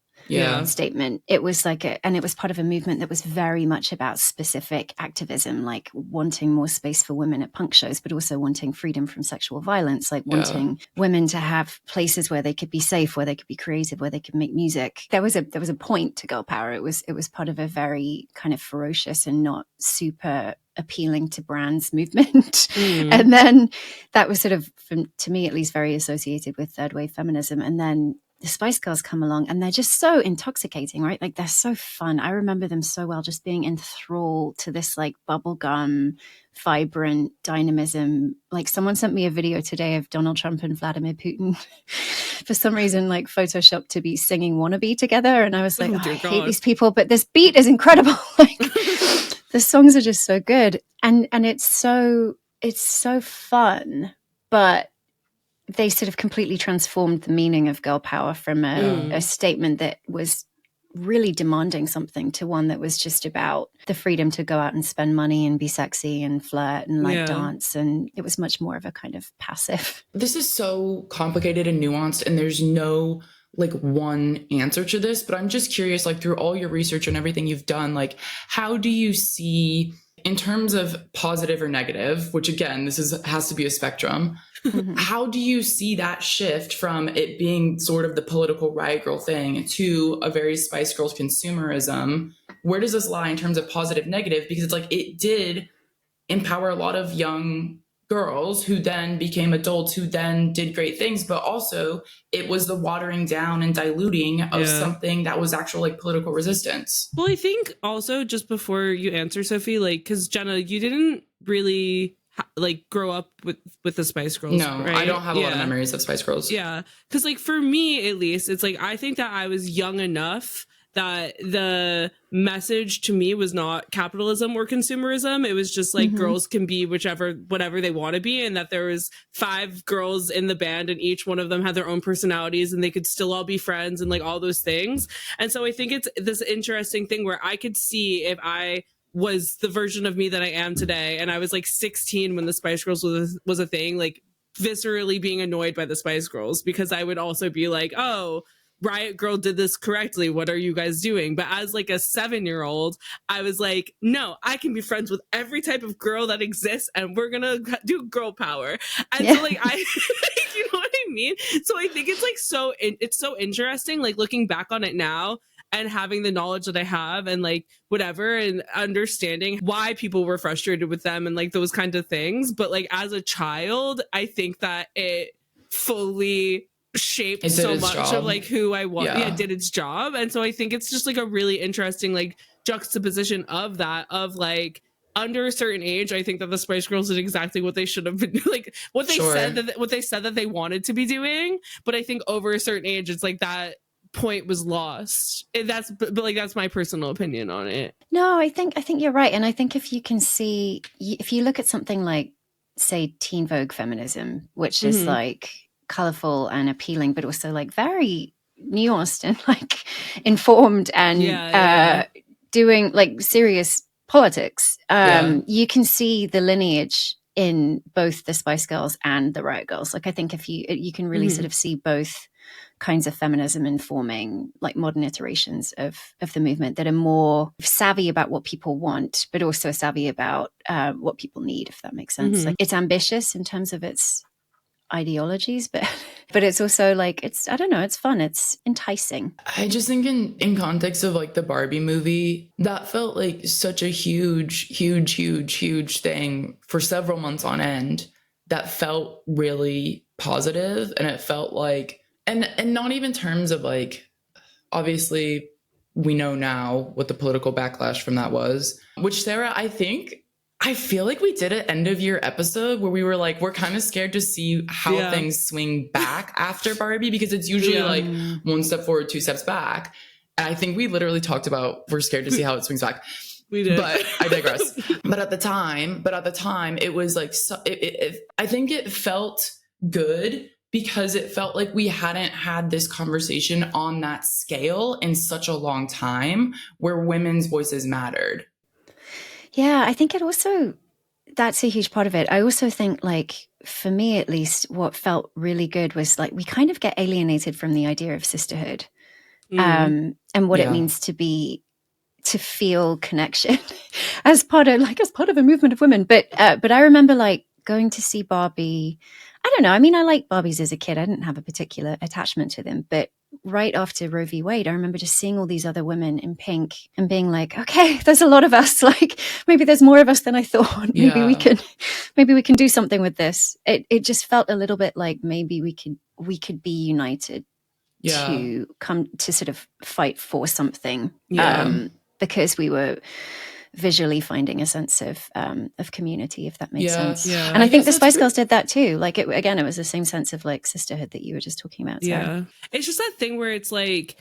statement. It was like and it was part of a movement that was very much about specific activism, like wanting more space for women at punk shows, but also wanting freedom from sexual violence, like wanting women to have places where they could be safe, where they could be creative, where they could make music. There was a point to girl power. It was part of a very kind of ferocious and not super appealing to brands movement. And then that was sort of, to me at least, very associated with third wave feminism. And then the Spice Girls come along and they're just so intoxicating, right? Like they're so fun. I remember them so well, just being enthralled to this like bubblegum, vibrant dynamism. Like someone sent me a video today of Donald Trump and Vladimir Putin for some reason, like photoshopped to be singing Wannabe together. And I was like, I hate these people, but this beat is incredible. Like the songs are just so good. And it's so fun, but they sort of completely transformed the meaning of girl power from a statement that was really demanding something to one that was just about the freedom to go out and spend money and be sexy and flirt and like dance. And it was much more of a kind of passive. This is so complicated and nuanced, and there's no like one answer to this, but I'm just curious, like through all your research and everything you've done, like how do you see in terms of positive or negative, which again, has to be a spectrum. How do you see that shift from it being sort of the political riot girl thing to a very Spice Girls consumerism? Where does this lie in terms of positive, negative? Because it's like it did empower a lot of young girls who then became adults who then did great things, but also it was the watering down and diluting of something that was actual like political resistance. Well, I think also just before you answer, Sophie, like, because Jenna, you didn't really like grow up with the Spice Girls. No, right? I don't have a lot of memories of Spice Girls. Yeah, because like for me at least, it's like I think that I was young enough that the message to me was not capitalism or consumerism. It was just like girls can be whatever they want to be, and that there was 5 girls in the band and each one of them had their own personalities and they could still all be friends and like all those things. And so I think it's this interesting thing where I could see if I was the version of me that I am today. And I was like 16 when the Spice Girls was a thing, like viscerally being annoyed by the Spice Girls, because I would also be like, oh, Riot Girl did this correctly. What are you guys doing? But as like a 7-year-old, I was like, no, I can be friends with every type of girl that exists, and we're gonna do girl power. And so like I, you know what I mean? So I think it's like it's so interesting, like looking back on it now and having the knowledge that I have and like whatever, and understanding why people were frustrated with them and like those kinds of things. But like as a child, I think that it fully shaped so much of like who I was. Yeah, it did its job. And so I think it's just like a really interesting like juxtaposition of that, of like under a certain age, I think that the Spice Girls did exactly what they should have been, like what they said that they wanted to be doing. But I think over a certain age, it's like that point was lost. But like that's my personal opinion on it. No, I think you're right. And I think if you look at something like, say, Teen Vogue feminism, which is like colorful and appealing, but also like very nuanced and like informed and doing like serious politics. You can see the lineage in both the Spice Girls and the Riot Girls. Like I think if you can really sort of see both kinds of feminism informing like modern iterations of the movement that are more savvy about what people want, but also savvy about what people need, if that makes sense. Like it's ambitious in terms of its ideologies, but it's also like, I don't know, it's fun, it's enticing. I just think in context of like the Barbie movie, that felt like such a huge thing for several months on end, that felt really positive. And it felt like, and not even terms of like, obviously we know now what the political backlash from that was, which Sarah, I feel like we did an end of year episode where we were like, we're kind of scared to see how things swing back after Barbie, because it's usually like one step forward, two steps back. And I think we literally talked about, we're scared to see how it swings back. We did. But I digress. But at the time, it was like, I think it felt good because it felt like we hadn't had this conversation on that scale in such a long time where women's voices mattered. Yeah, I think that's a huge part of it. I also think, like, for me at least, what felt really good was like we kind of get alienated from the idea of sisterhood and what it means to feel connection as part of a movement of women. But I remember like going to see Barbie. I don't know. I mean, I liked Barbies as a kid. I didn't have a particular attachment to them, but right after Roe v. Wade, I remember just seeing all these other women in pink and being like, okay, there's a lot of us. Like maybe there's more of us than I thought. Maybe we can do something with this. It just felt a little bit like maybe we could be united to come to sort of fight for something. Because we were visually finding a sense of community, if that makes sense. Yeah. And I think the Spice Girls did that too. Like it was the same sense of like sisterhood that you were just talking about. Sarah. Yeah. It's just that thing where it's like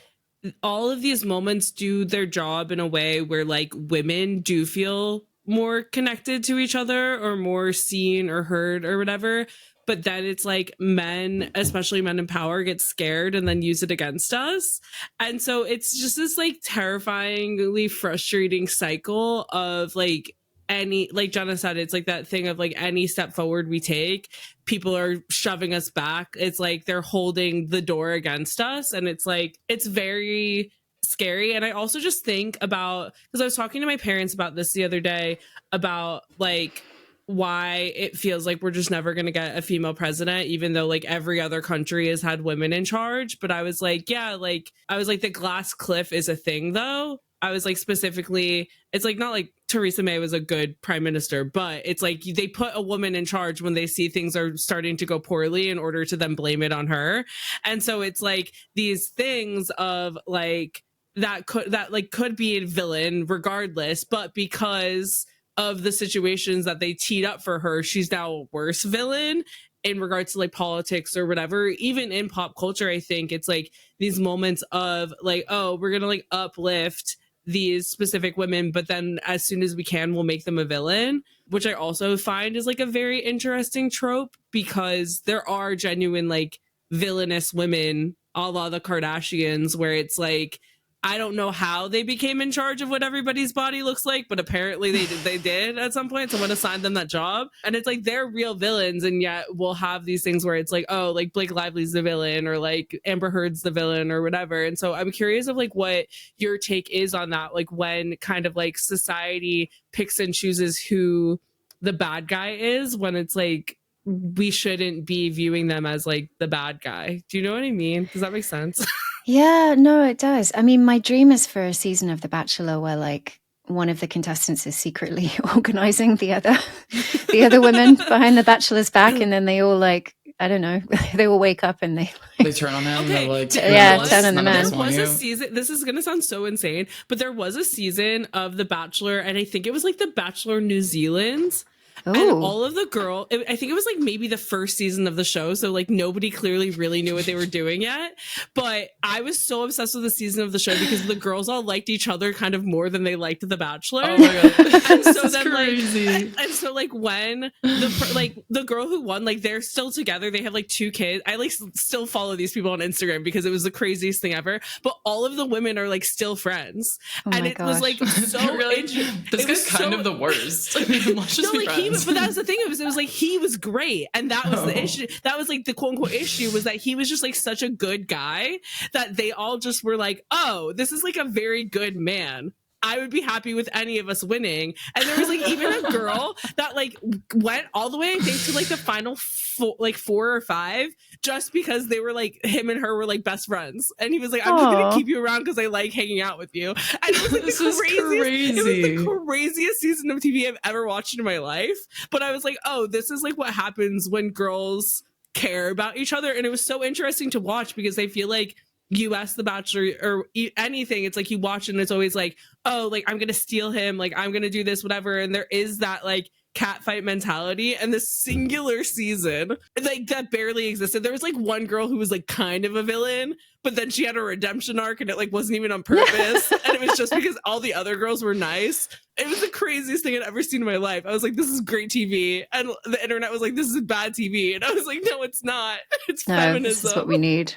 all of these moments do their job in a way where like women do feel more connected to each other or more seen or heard or whatever. But then it's like men, especially men in power, get scared and then use it against us. And so it's just this like terrifyingly frustrating cycle of like like Jenna said, it's like that thing of like any step forward we take, people are shoving us back. It's like they're holding the door against us. And it's like, it's very scary. And I also just think about, because I was talking to my parents about this the other day, about like, why it feels like we're just never going to get a female president, even though like every other country has had women in charge. But I was like, the glass cliff is a thing though. I was like, specifically, it's like not like Theresa May was a good prime minister, but it's like they put a woman in charge when they see things are starting to go poorly in order to then blame it on her. And so it's like these things of like that could be a villain regardless, but because of the situations that they teed up for her, she's now a worse villain in regards to like politics or whatever. Even in pop culture, I think it's like these moments of like, oh, we're gonna like uplift these specific women, but then as soon as we can, we'll make them a villain, which I also find is like a very interesting trope, because there are genuine like villainous women a la the Kardashians, where it's like I don't know how they became in charge of what everybody's body looks like, but apparently they did at some point. Someone assigned them that job. And it's like they're real villains, and yet we'll have these things where it's like, oh, like Blake Lively's the villain, or like Amber Heard's the villain, or whatever. And so I'm curious of like what your take is on that, like when kind of like society picks and chooses who the bad guy is, when it's like we shouldn't be viewing them as like the bad guy. Do you know what I mean? Does that make sense? Yeah, no, it does. I mean, my dream is for a season of The Bachelor where like one of the contestants is secretly organizing the other women behind the Bachelor's back, and then they all like, I don't know, they all wake up and they turn on him. Okay. Like, turn on the man. There was a season, this is going to sound so insane, but there was a season of The Bachelor, and I think it was like The Bachelor New Zealand. Ooh. And all of the girl, I think it was like maybe the first season of the show, so like nobody clearly really knew what they were doing yet. But I was so obsessed with the season of the show because the girls all liked each other kind of more than they liked The Bachelor. Oh my god, and so then crazy. And so like when the girl who won, like they're still together, they have like 2 kids. I like still follow these people on Instagram because it was the craziest thing ever. But all of the women are like still friends, and it was like so really, this guy's kind of the worst. Let's just be friends. But that's the thing. It was like he was great, and that was the issue. That was like the quote unquote issue, was that he was just like such a good guy that they all just were like, oh, this is like a very good man. I would be happy with any of us winning. And there was like even a girl that like went all the way, I think, to like the final 4 or 5, just because they were like, him and her were like best friends. And he was like, I'm just gonna keep you around because I like hanging out with you. And it was like it was the craziest season of TV I've ever watched in my life. But I was like, oh, this is like what happens when girls care about each other. And it was so interesting to watch because I feel like US The Bachelor or anything, it's like you watch and it's always like, oh, like I'm gonna steal him, like I'm gonna do this, whatever. And there is that like catfight mentality, and this singular season like that barely existed. There was like one girl who was like kind of a villain, but then she had a redemption arc and it like wasn't even on purpose. And it was just because all the other girls were nice. It was the craziest thing I'd ever seen in my life. I was like, this is great TV, and the internet was like, this is bad TV, and I was like, no, it's not. It's feminism. This is what we need.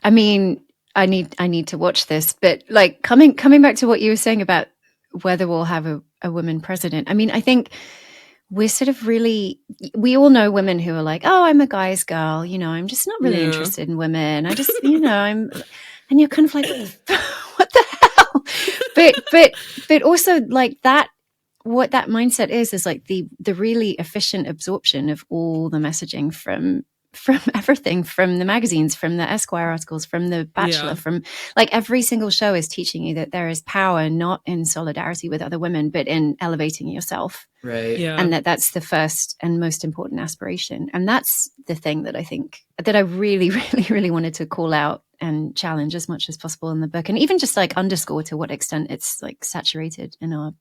I mean, I need to watch this, but like coming back to what you were saying about whether we'll have a woman president. I mean, I think we're sort of we all know women who are like, oh, I'm a guy's girl, you know, I'm just not really interested in women. I just, you know, and you're kind of like, what the hell? But also like that, what that mindset is like the really efficient absorption of all the messaging from everything, from the magazines, from the Esquire articles, from The Bachelor, from like every single show is teaching you that there is power not in solidarity with other women, but in elevating yourself. Right. Yeah. And that's the first and most important aspiration. And that's the thing that I think that I really, really, really wanted to call out and challenge as much as possible in the book. And even just like underscore to what extent it's like saturated in our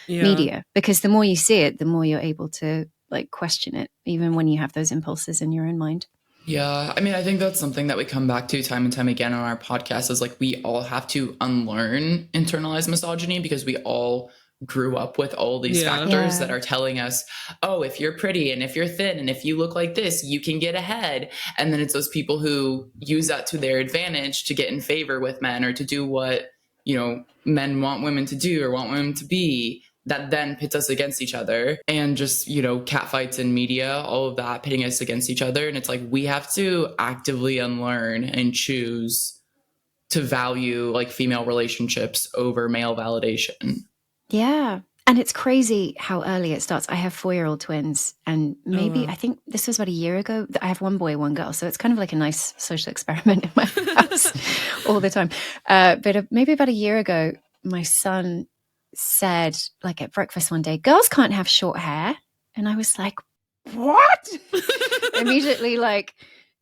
media, because the more you see it, the more you're able to like question it, even when you have those impulses in your own mind. Yeah. I mean, I think that's something that we come back to time and time again on our podcast, is like we all have to unlearn internalized misogyny, because we all grew up with all these factors that are telling us, oh, if you're pretty and if you're thin and if you look like this, you can get ahead. And then it's those people who use that to their advantage to get in favor with men, or to do what, you know, men want women to do or want women to be, that then pits us against each other. And just, you know, catfights in media, all of that pitting us against each other. And it's like, we have to actively unlearn and choose to value like female relationships over male validation. Yeah. And it's crazy how early it starts. I have 4-year-old twins, and maybe I think this was about a year ago. I have one boy, one girl. So it's kind of like a nice social experiment in my house all the time. But maybe about a year ago, my son said, like at breakfast one day, girls can't have short hair. And I was like, what? Immediately, like,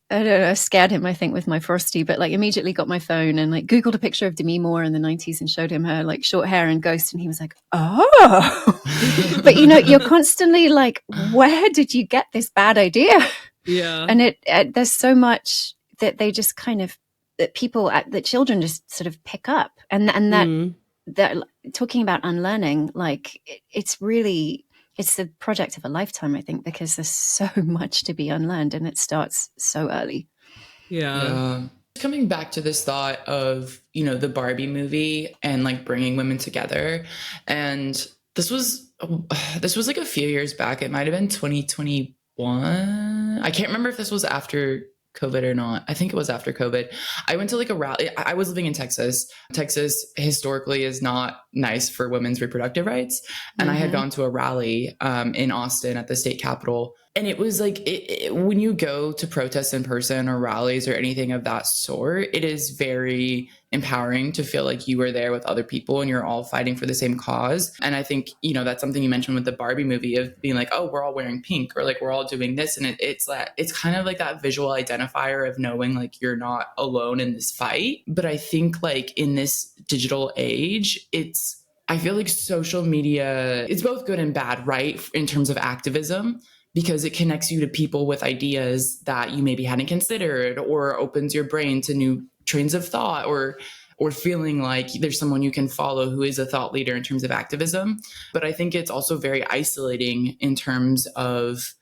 I don't know, scared him, I think, with my frosty, but like immediately got my phone and like Googled a picture of Demi Moore in the 90s and showed him her like short hair and Ghost. And he was like, oh, but you know, you're constantly like, where did you get this bad idea? Yeah. And there's so much that they just kind of, that people, that children just sort of pick up. And that talking about unlearning, like it's the project of a lifetime, I think, because there's so much to be unlearned and it starts so early. Yeah. Coming back to this thought of, you know, the Barbie movie and like bringing women together. And this was like a few years back. It might have been 2021. I can't remember if this was after COVID or not. I think it was after COVID. I went to like a rally. I was living in Texas. Texas historically is not nice for women's reproductive rights. And I had gone to a rally in Austin at the state capitol. And it was like, when you go to protests in person or rallies or anything of that sort, it is very empowering to feel like you were there with other people and you're all fighting for the same cause. And I think, you know, that's something you mentioned with the Barbie movie of being like, oh, we're all wearing pink, or like we're all doing this. And it's kind of like that visual identifier of knowing like you're not alone in this fight. But I think like in this digital age, I feel like social media, it's both good and bad, right? In terms of activism, because it connects you to people with ideas that you maybe hadn't considered, or opens your brain to new trains of thought, or feeling like there's someone you can follow who is a thought leader in terms of activism. But I think it's also very isolating in terms of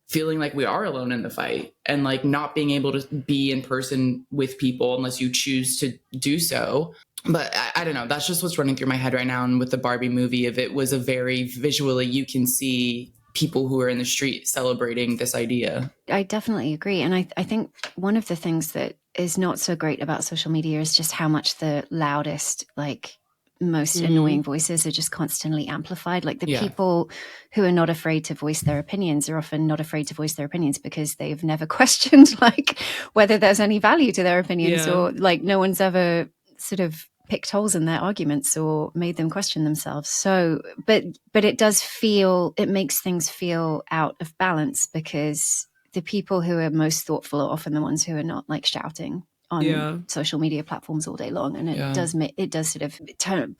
feeling like we are alone in the fight, and like not being able to be in person with people unless you choose to do so. But I don't know, that's just what's running through my head right now. And with the Barbie movie, if it was a very visually, you can see people who are in the street celebrating this idea. I definitely agree. And I think one of the things that is not so great about social media is just how much the loudest, like most annoying voices are just constantly amplified. Like the people who are not afraid to voice their opinions are often not afraid to voice their opinions because they've never questioned like whether there's any value to their opinions, or like no one's ever sort of picked holes in their arguments or made them question themselves. So, but it makes things feel out of balance, because the people who are most thoughtful are often the ones who are not like shouting on social media platforms all day long. And it does sort of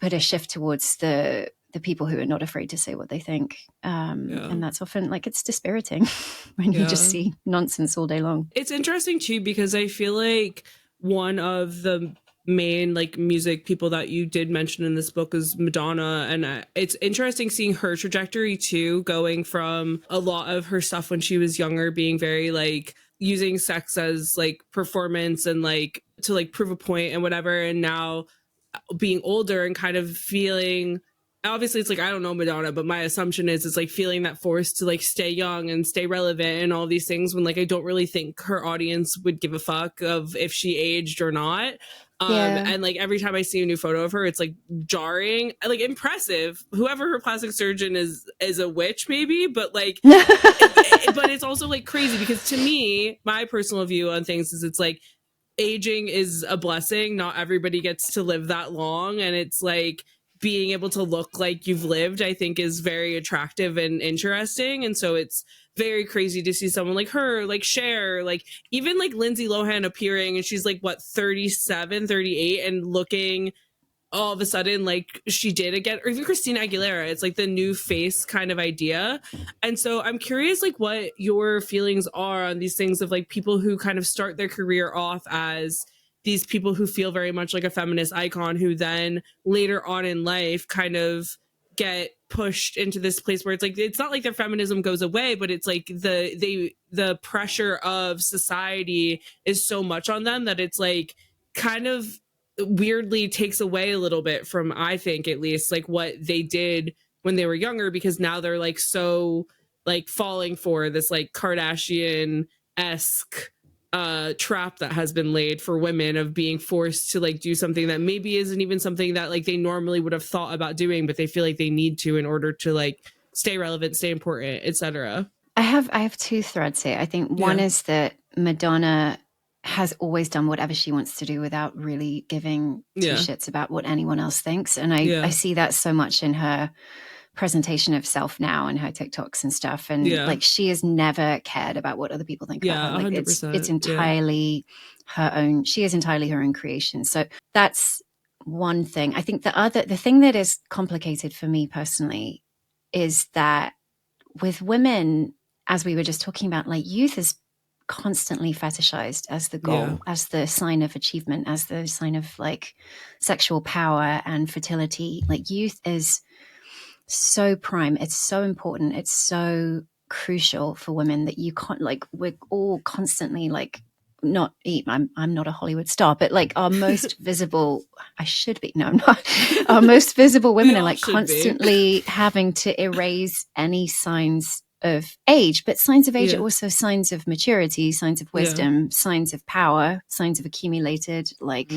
put a shift towards the people who are not afraid to say what they think. And that's often like, it's dispiriting when you just see nonsense all day long. It's interesting too, because I feel like one of the main like music people that you did mention in this book is Madonna, and it's interesting seeing her trajectory too, going from a lot of her stuff when she was younger being very like using sex as like performance and like to like prove a point and whatever, and now being older and kind of feeling, obviously it's like, I don't know Madonna, but my assumption is it's like feeling that force to like stay young and stay relevant and all these things, when like I don't really think her audience would give a fuck of if she aged or not. And like every time I see a new photo of her, it's like jarring, like impressive. Whoever her plastic surgeon is a witch maybe, but like, but it's also like crazy, because to me, my personal view on things is it's like aging is a blessing. Not everybody gets to live that long. And it's like being able to look like you've lived, I think is very attractive and interesting. And so it's very crazy to see someone like her, like Cher, like even like Lindsay Lohan appearing, and she's like, what, 37, 38, and looking all of a sudden like she did again, or even Christina Aguilera. It's like the new face kind of idea. And so I'm curious like what your feelings are on these things of like people who kind of start their career off as these people who feel very much like a feminist icon, who then later on in life kind of get pushed into this place where it's like, it's not like their feminism goes away, but it's like the pressure of society is so much on them that it's like kind of weirdly takes away a little bit from, I think at least, like what they did when they were younger, because now they're like so like falling for this like Kardashian-esque trap that has been laid for women of being forced to like do something that maybe isn't even something that like they normally would have thought about doing, but they feel like they need to in order to like stay relevant, stay important, etc. I have two threads here. I think one is that Madonna has always done whatever she wants to do without really giving two shits about what anyone else thinks. And I see that so much in her presentation of self now and her TikToks and stuff. And like, she has never cared about what other people think about her. Like, 100%, it's entirely her own. She is entirely her own creation. So that's one thing. I think the thing that is complicated for me personally is that with women, as we were just talking about, like youth is constantly fetishized as the goal, as the sign of achievement, as the sign of like sexual power and fertility. Like youth is so prime. It's so important. It's so crucial for women that you can't, like, we're all constantly like I'm not a Hollywood star, but like our most visible, I should be, no, I'm not. Our most visible women are like constantly having to erase any signs of age, but signs of age are also signs of maturity, signs of wisdom, signs of power, signs of accumulated like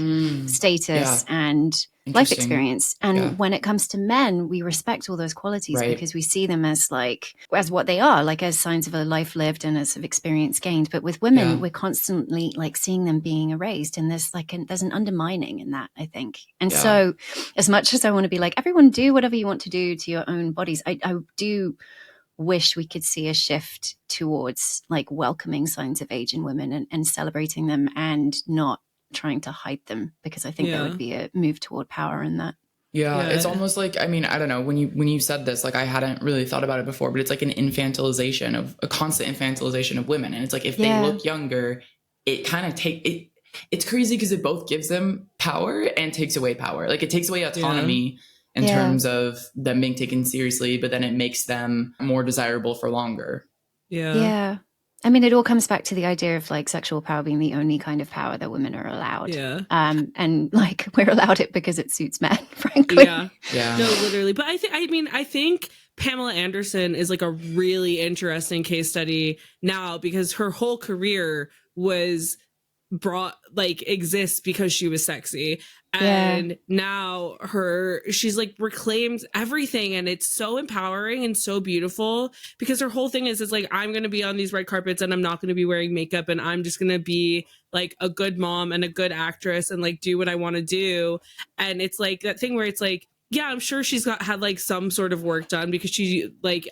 status and life experience. And when it comes to men, we respect all those qualities because we see them as what they are, like as signs of a life lived and as of experience gained. But with women, we're constantly like seeing them being erased, and there's an undermining in that, I think. And so as much as I want to be like, everyone do whatever you want to do to your own bodies, I do wish we could see a shift towards like welcoming signs of age in women and celebrating them and not trying to hide them, because I think there would be a move toward power in that. Yeah, it's almost like, I mean, I don't know, when you said this, like I hadn't really thought about it before, but it's like a constant infantilization of women. And it's like, if they look younger, it kind of it's crazy because it both gives them power and takes away power. Like it takes away autonomy in terms of them being taken seriously, but then it makes them more desirable for longer. Yeah. I mean, it all comes back to the idea of like sexual power being the only kind of power that women are allowed. And like we're allowed it because it suits men, frankly. No, literally. But I think Pamela Anderson is like a really interesting case study now, because her whole career exists because she was sexy. And now she's like reclaimed everything, and it's so empowering and so beautiful, because her whole thing is like, I'm going to be on these red carpets and I'm not going to be wearing makeup, and I'm just going to be like a good mom and a good actress and like do what I want to do. And it's like that thing where it's like, yeah, I'm sure she's had like some sort of work done, because she like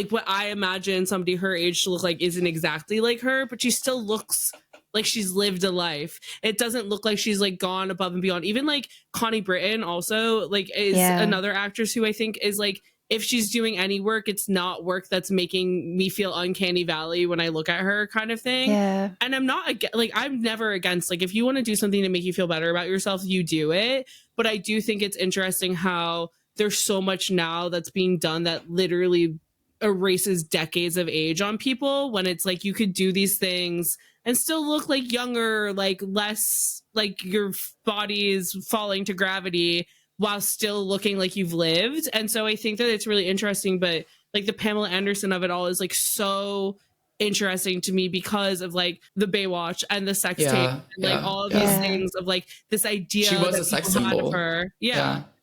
what I imagine somebody her age to look like isn't exactly like her, but she still looks like she's lived a life. It doesn't look like she's like gone above and beyond. Even like Connie Britton also like is another actress who I think is like, if she's doing any work, it's not work that's making me feel uncanny valley when I look at her, kind of thing. And I'm never against, like, if you want to do something to make you feel better about yourself, you do it. But I do think it's interesting how there's so much now that's being done that literally erases decades of age on people, when it's like you could do these things and still look like younger, like less like your body is falling to gravity while still looking like you've lived. And so I think that it's really interesting, but like the Pamela Anderson of it all is like so interesting to me because of like the Baywatch and the sex tape and like all of these things of like this idea she was that a sex symbol of her.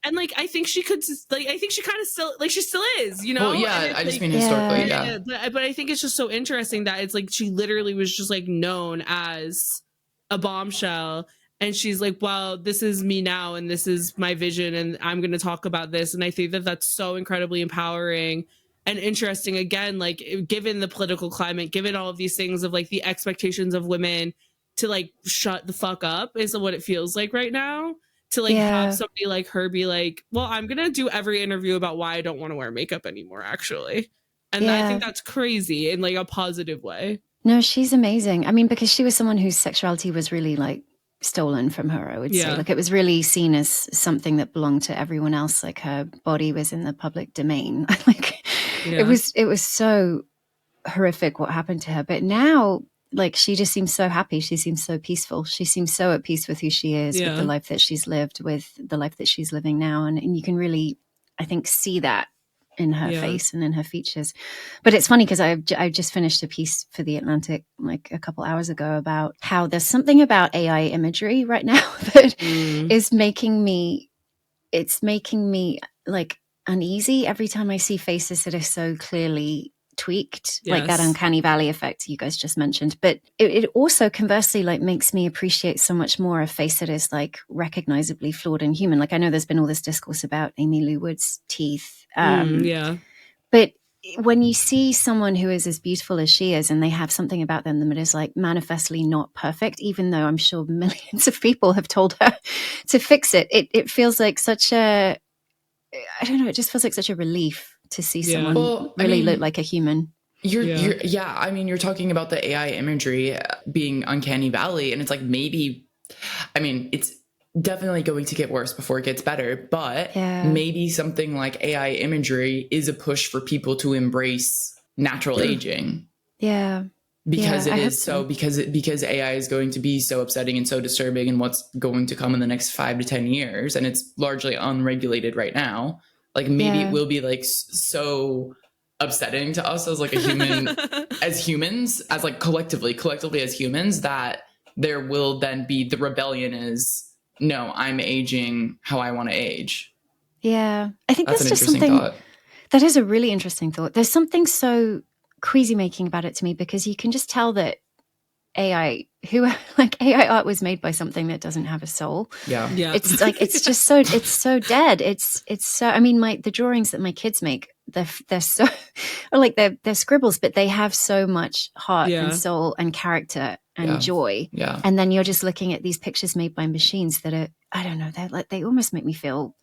And like I think she could like, I think she kind of still like, she still is, you know. Well, I just mean historically. But I think it's just so interesting that it's like she literally was just like known as a bombshell, and she's like, well, this is me now and this is my vision and I'm going to talk about this. And I think that that's so incredibly empowering and interesting, again, like given the political climate, given all of these things of like the expectations of women to like shut the fuck up is what it feels like right now. To like have somebody like her be like, well, I'm gonna do every interview about why I don't want to wear makeup anymore, actually. And I think that's crazy in like a positive way. No, she's amazing. I mean, because she was someone whose sexuality was really like stolen from her, I would say. Like it was really seen as something that belonged to everyone else. Like her body was in the public domain. Like it was so horrific what happened to her. But now, like, she just seems so happy. She seems so peaceful. She seems so at peace with who she is, with the life that she's lived, with the life that she's living now. And you can really, I think, see that in her face and in her features. But it's funny because I just finished a piece for The Atlantic like a couple hours ago about how there's something about AI imagery right now that is making me like uneasy every time I see faces that are so clearly tweaked, like that uncanny valley effect you guys just mentioned. But it also conversely like makes me appreciate so much more a face that is like recognizably flawed and human. Like I know there's been all this discourse about Amy Lou Wood's teeth, but when you see someone who is as beautiful as she is and they have something about them that is like manifestly not perfect, even though I'm sure millions of people have told her to fix it, it feels like such a, I don't know, it just feels like such a relief to see someone look like a human. I mean, you're talking about the AI imagery being uncanny valley, and it's like, maybe, I mean, it's definitely going to get worse before it gets better, but maybe something like AI imagery is a push for people to embrace natural aging. because because AI is going to be so upsetting and so disturbing and what's going to come in the next 5 to 10 years. And it's largely unregulated right now. Like maybe it will be like so upsetting to us as like a human, as humans, as like collectively as humans, that there will then be the rebellion is, no, I'm aging how I want to age. Yeah. I think that's an just something thought. That is a really interesting thought. There's something so queasy making about it to me, because you can just tell that AI art was made by something that doesn't have a soul. Yeah. It's like, it's just so, it's so dead. It's so, I mean, the drawings that my kids make, they're so, or like they're scribbles, but they have so much heart and soul and character and joy. Yeah. And then you're just looking at these pictures made by machines that are, I don't know, they're like, they almost make me feel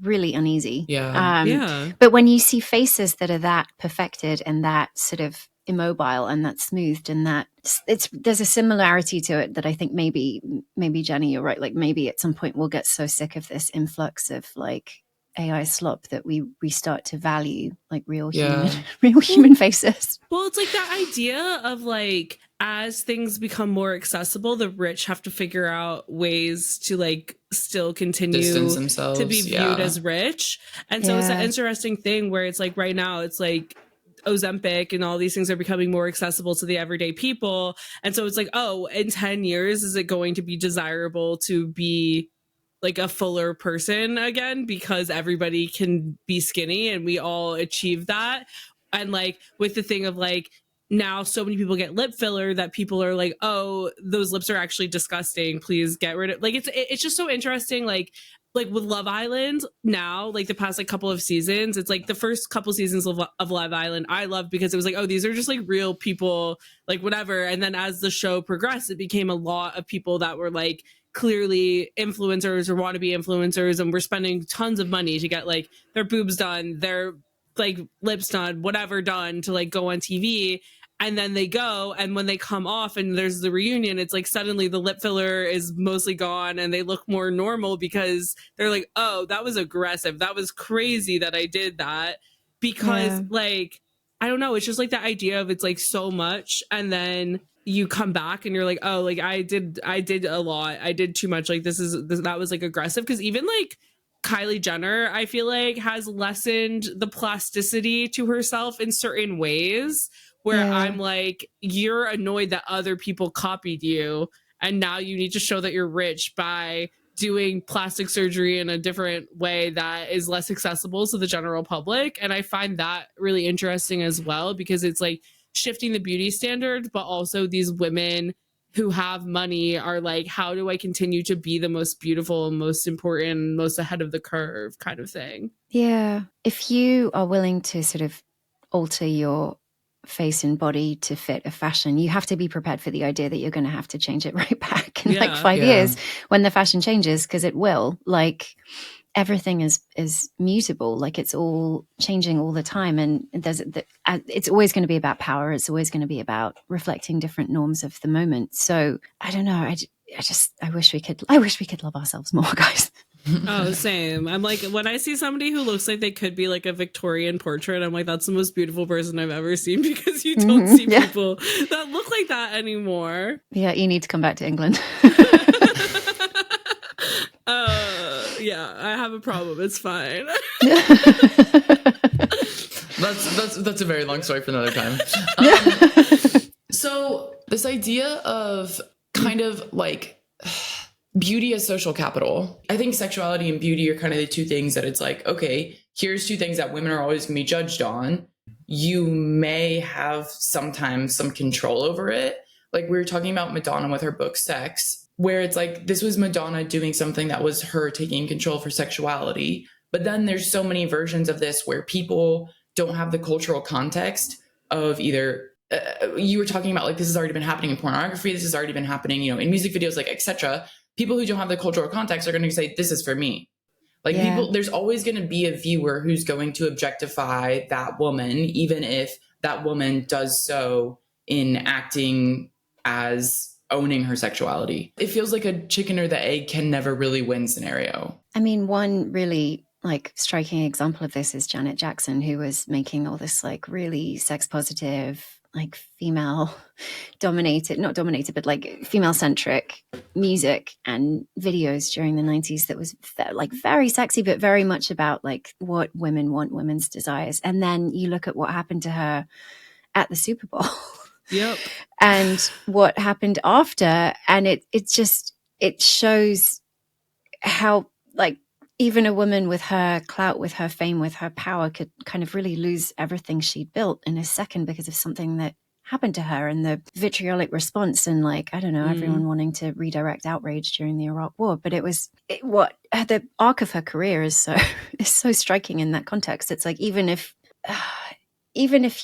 really uneasy. But when you see faces that are that perfected and that sort of immobile and that smoothed and that there's a similarity to it that I think maybe Jenny, you're right, like maybe at some point we'll get so sick of this influx of like AI slop that we start to value like real human faces. Well, it's like that idea of like, as things become more accessible, the rich have to figure out ways to like still continue distance themselves to be viewed as rich. And so it's an interesting thing where it's like right now it's like Ozempic and all these things are becoming more accessible to the everyday people. And so it's like, oh, in 10 years, is it going to be desirable to be like a fuller person again because everybody can be skinny and we all achieve that? And like with the thing of like, now so many people get lip filler that people are like, oh, those lips are actually disgusting, please get rid of. Like it's just so interesting. Like with Love Island now, like the past like couple of seasons, it's like the first couple seasons of Love Island I loved because it was like, oh, these are just like real people, like whatever. And then as the show progressed, it became a lot of people that were like clearly influencers or want to be influencers and were spending tons of money to get like their boobs done, their like lips done, whatever done to like go on TV. And then they go, and when they come off and there's the reunion, it's like suddenly the lip filler is mostly gone and they look more normal because they're like, oh, that was aggressive. That was crazy that I did that. Because like, I don't know, it's just like the idea of it's like so much. And then you come back and you're like, oh, like I did a lot. I did too much. Like that was like aggressive. Because even like Kylie Jenner, I feel like has lessened the plasticity to herself in certain ways. Where I'm like, you're annoyed that other people copied you. And now you need to show that you're rich by doing plastic surgery in a different way that is less accessible to the general public. And I find that really interesting as well, because it's like shifting the beauty standard, but also these women who have money are like, how do I continue to be the most beautiful, most important, most ahead of the curve kind of thing? Yeah. If you are willing to sort of alter your face and body to fit a fashion, you have to be prepared for the idea that you're going to have to change it right back in like 5 years when the fashion changes, because it will. Like everything is mutable, like it's all changing all the time, and it's always going to be about power. It's always going to be about reflecting different norms of the moment. So I don't know. I wish we could love ourselves more, guys. Oh, same. I'm like, when I see somebody who looks like they could be like a Victorian portrait, I'm like, that's the most beautiful person I've ever seen, because you don't see people that look like that anymore. Yeah, you need to come back to England. Yeah, I have a problem. It's fine. That's a very long story for another time. So this idea of kind of like beauty as social capital. I think sexuality and beauty are kind of the two things that it's like, okay, here's two things that women are always going to be judged on. You may have sometimes some control over it. Like we were talking about Madonna with her book Sex, where it's like, this was Madonna doing something that was her taking control for sexuality. But then there's so many versions of this where people don't have the cultural context of either, you were talking about like, this has already been happening in pornography. This has already been happening, in music videos, like, etc. People who don't have the cultural context are going to say, this is for me. Like people, there's always going to be a viewer who's going to objectify that woman, even if that woman does so in acting as owning her sexuality. It feels like a chicken or the egg can never really win scenario. I mean, one really like striking example of this is Janet Jackson, who was making all this like really sex positive like female dominated, not dominated, but like female centric music and videos during the 90s that was like very sexy, but very much about like what women want, women's desires. And then you look at what happened to her at the Super Bowl. Yep. And what happened after. And it shows how like even a woman with her clout, with her fame, with her power could kind of really lose everything she built in a second because of something that happened to her, and the vitriolic response, and like, I don't know, everyone wanting to redirect outrage during the Iraq War. But what the arc of her career is so striking in that context. It's like, even if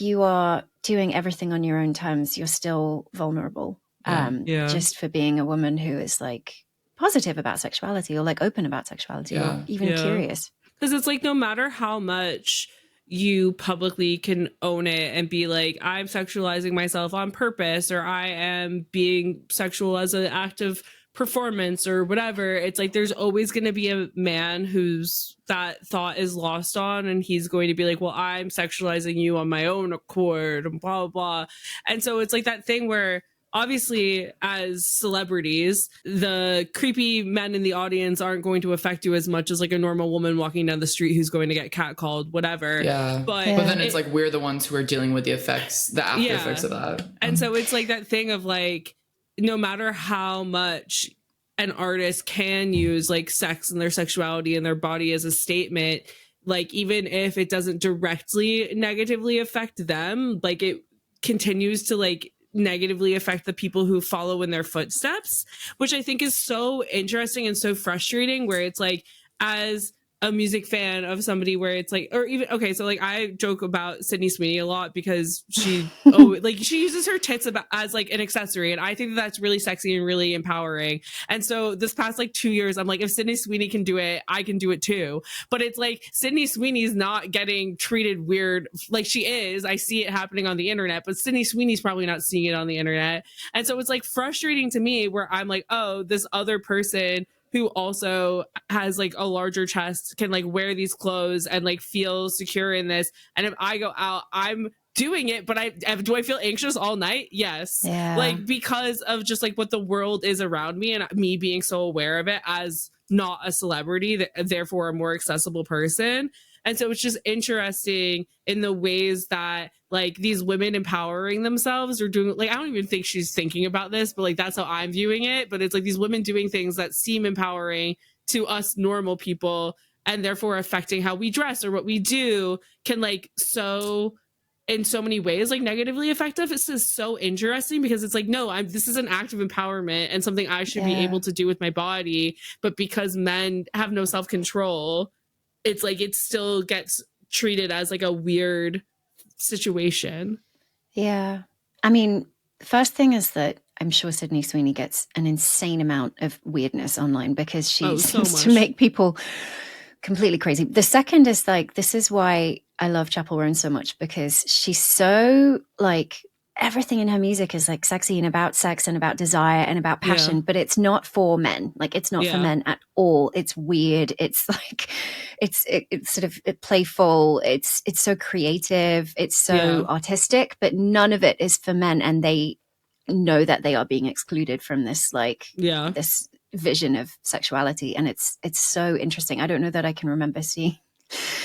you are doing everything on your own terms, you're still vulnerable. Just for being a woman who is like positive about sexuality, or like open about sexuality, or even curious. Because it's like, no matter how much you publicly can own it and be like, I'm sexualizing myself on purpose, or I am being sexual as an act of performance or whatever, it's like there's always going to be a man whose that thought is lost on, and he's going to be like, well, I'm sexualizing you on my own accord and blah blah blah. And so it's like that thing where obviously as celebrities, the creepy men in the audience aren't going to affect you as much as like a normal woman walking down the street who's going to get catcalled, whatever. But then it's like we're the ones who are dealing with the effects, the after effects of that. And so it's like that thing of like, no matter how much an artist can use like sex and their sexuality and their body as a statement, like even if it doesn't directly negatively affect them, like it continues to like negatively affect the people who follow in their footsteps, which I think is so interesting and so frustrating, where it's like, as a music fan of somebody where it's like, or even, okay, so like I joke about Sydney Sweeney a lot because she like she uses her tits as like an accessory, and I think that's really sexy and really empowering. And so this past like 2 years, I'm like, if Sydney Sweeney can do it, I can do it too. But it's like Sydney Sweeney's not getting treated weird like she is. I see it happening on the internet, but Sydney Sweeney's probably not seeing it on the internet. And so it's like frustrating to me where I'm like, oh, this other person who also has like a larger chest can like wear these clothes and like feel secure in this. And if I go out, I'm doing it, but do I feel anxious all night? Yes. Like, because of just like what the world is around me, and me being so aware of it as not a celebrity, therefore a more accessible person. And so it's just interesting in the ways that like these women empowering themselves are doing, like, I don't even think she's thinking about this, but like that's how I'm viewing it. But it's like these women doing things that seem empowering to us normal people, and therefore affecting how we dress or what we do, can like in so many ways like negatively affect us. It's just so interesting because it's like, no, this is an act of empowerment and something I should be able to do with my body. But because men have no self-control, it's like it still gets treated as like a weird situation. Yeah. I mean, first thing is that I'm sure Sydney Sweeney gets an insane amount of weirdness online because she seems to make people completely crazy. The second is like, this is why I love Chappell Roan so much, because she's so like, everything in her music is like sexy and about sex and about desire and about passion, but it's not for men. Like, it's not for men at all. It's weird. It's like, it's sort of playful. It's so creative. It's so artistic, but none of it is for men. And they know that they are being excluded from this, like, this vision of sexuality. And it's so interesting. I don't know that I can remember seeing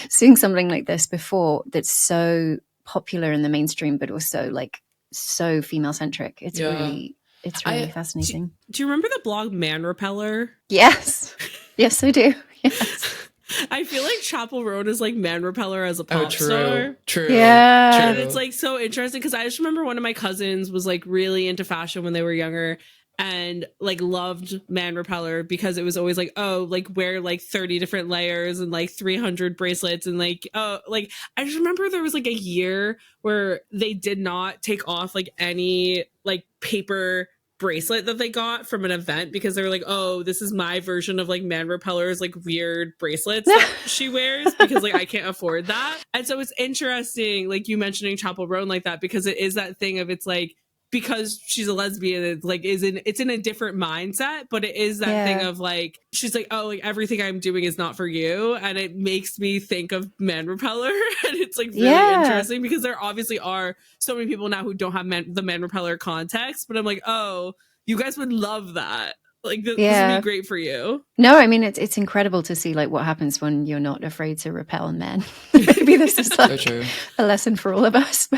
something like this before that's so popular in the mainstream, but also like so female centric. It's really fascinating. Do you remember the blog Man Repeller? Yes. Yes, I do. Yes. I feel like Chappell Roan is like Man Repeller as a pop star. True. Yeah. And it's like so interesting because I just remember one of my cousins was like really into fashion when they were younger, and like loved Man Repeller because it was always like, oh, like wear like 30 different layers and like 300 bracelets, and like, oh, like I just remember there was like a year where they did not take off like any like paper bracelet that they got from an event because they were like, oh, this is my version of like Man Repeller's like weird bracelets that she wears because like I can't afford that. And so it's interesting, like you mentioning Chappell Roan like that, because it is that thing of, it's like, because she's a lesbian, it's like it's in a different mindset, but it is that thing of like, she's like, oh, like everything I'm doing is not for you. And it makes me think of Man Repeller. And it's like really interesting because there obviously are so many people now who don't have the Man Repeller context, but I'm like, oh, you guys would love that. Like this would be great for you. No, I mean, it's incredible to see like what happens when you're not afraid to repel men. Maybe this is like so a lesson for all of us.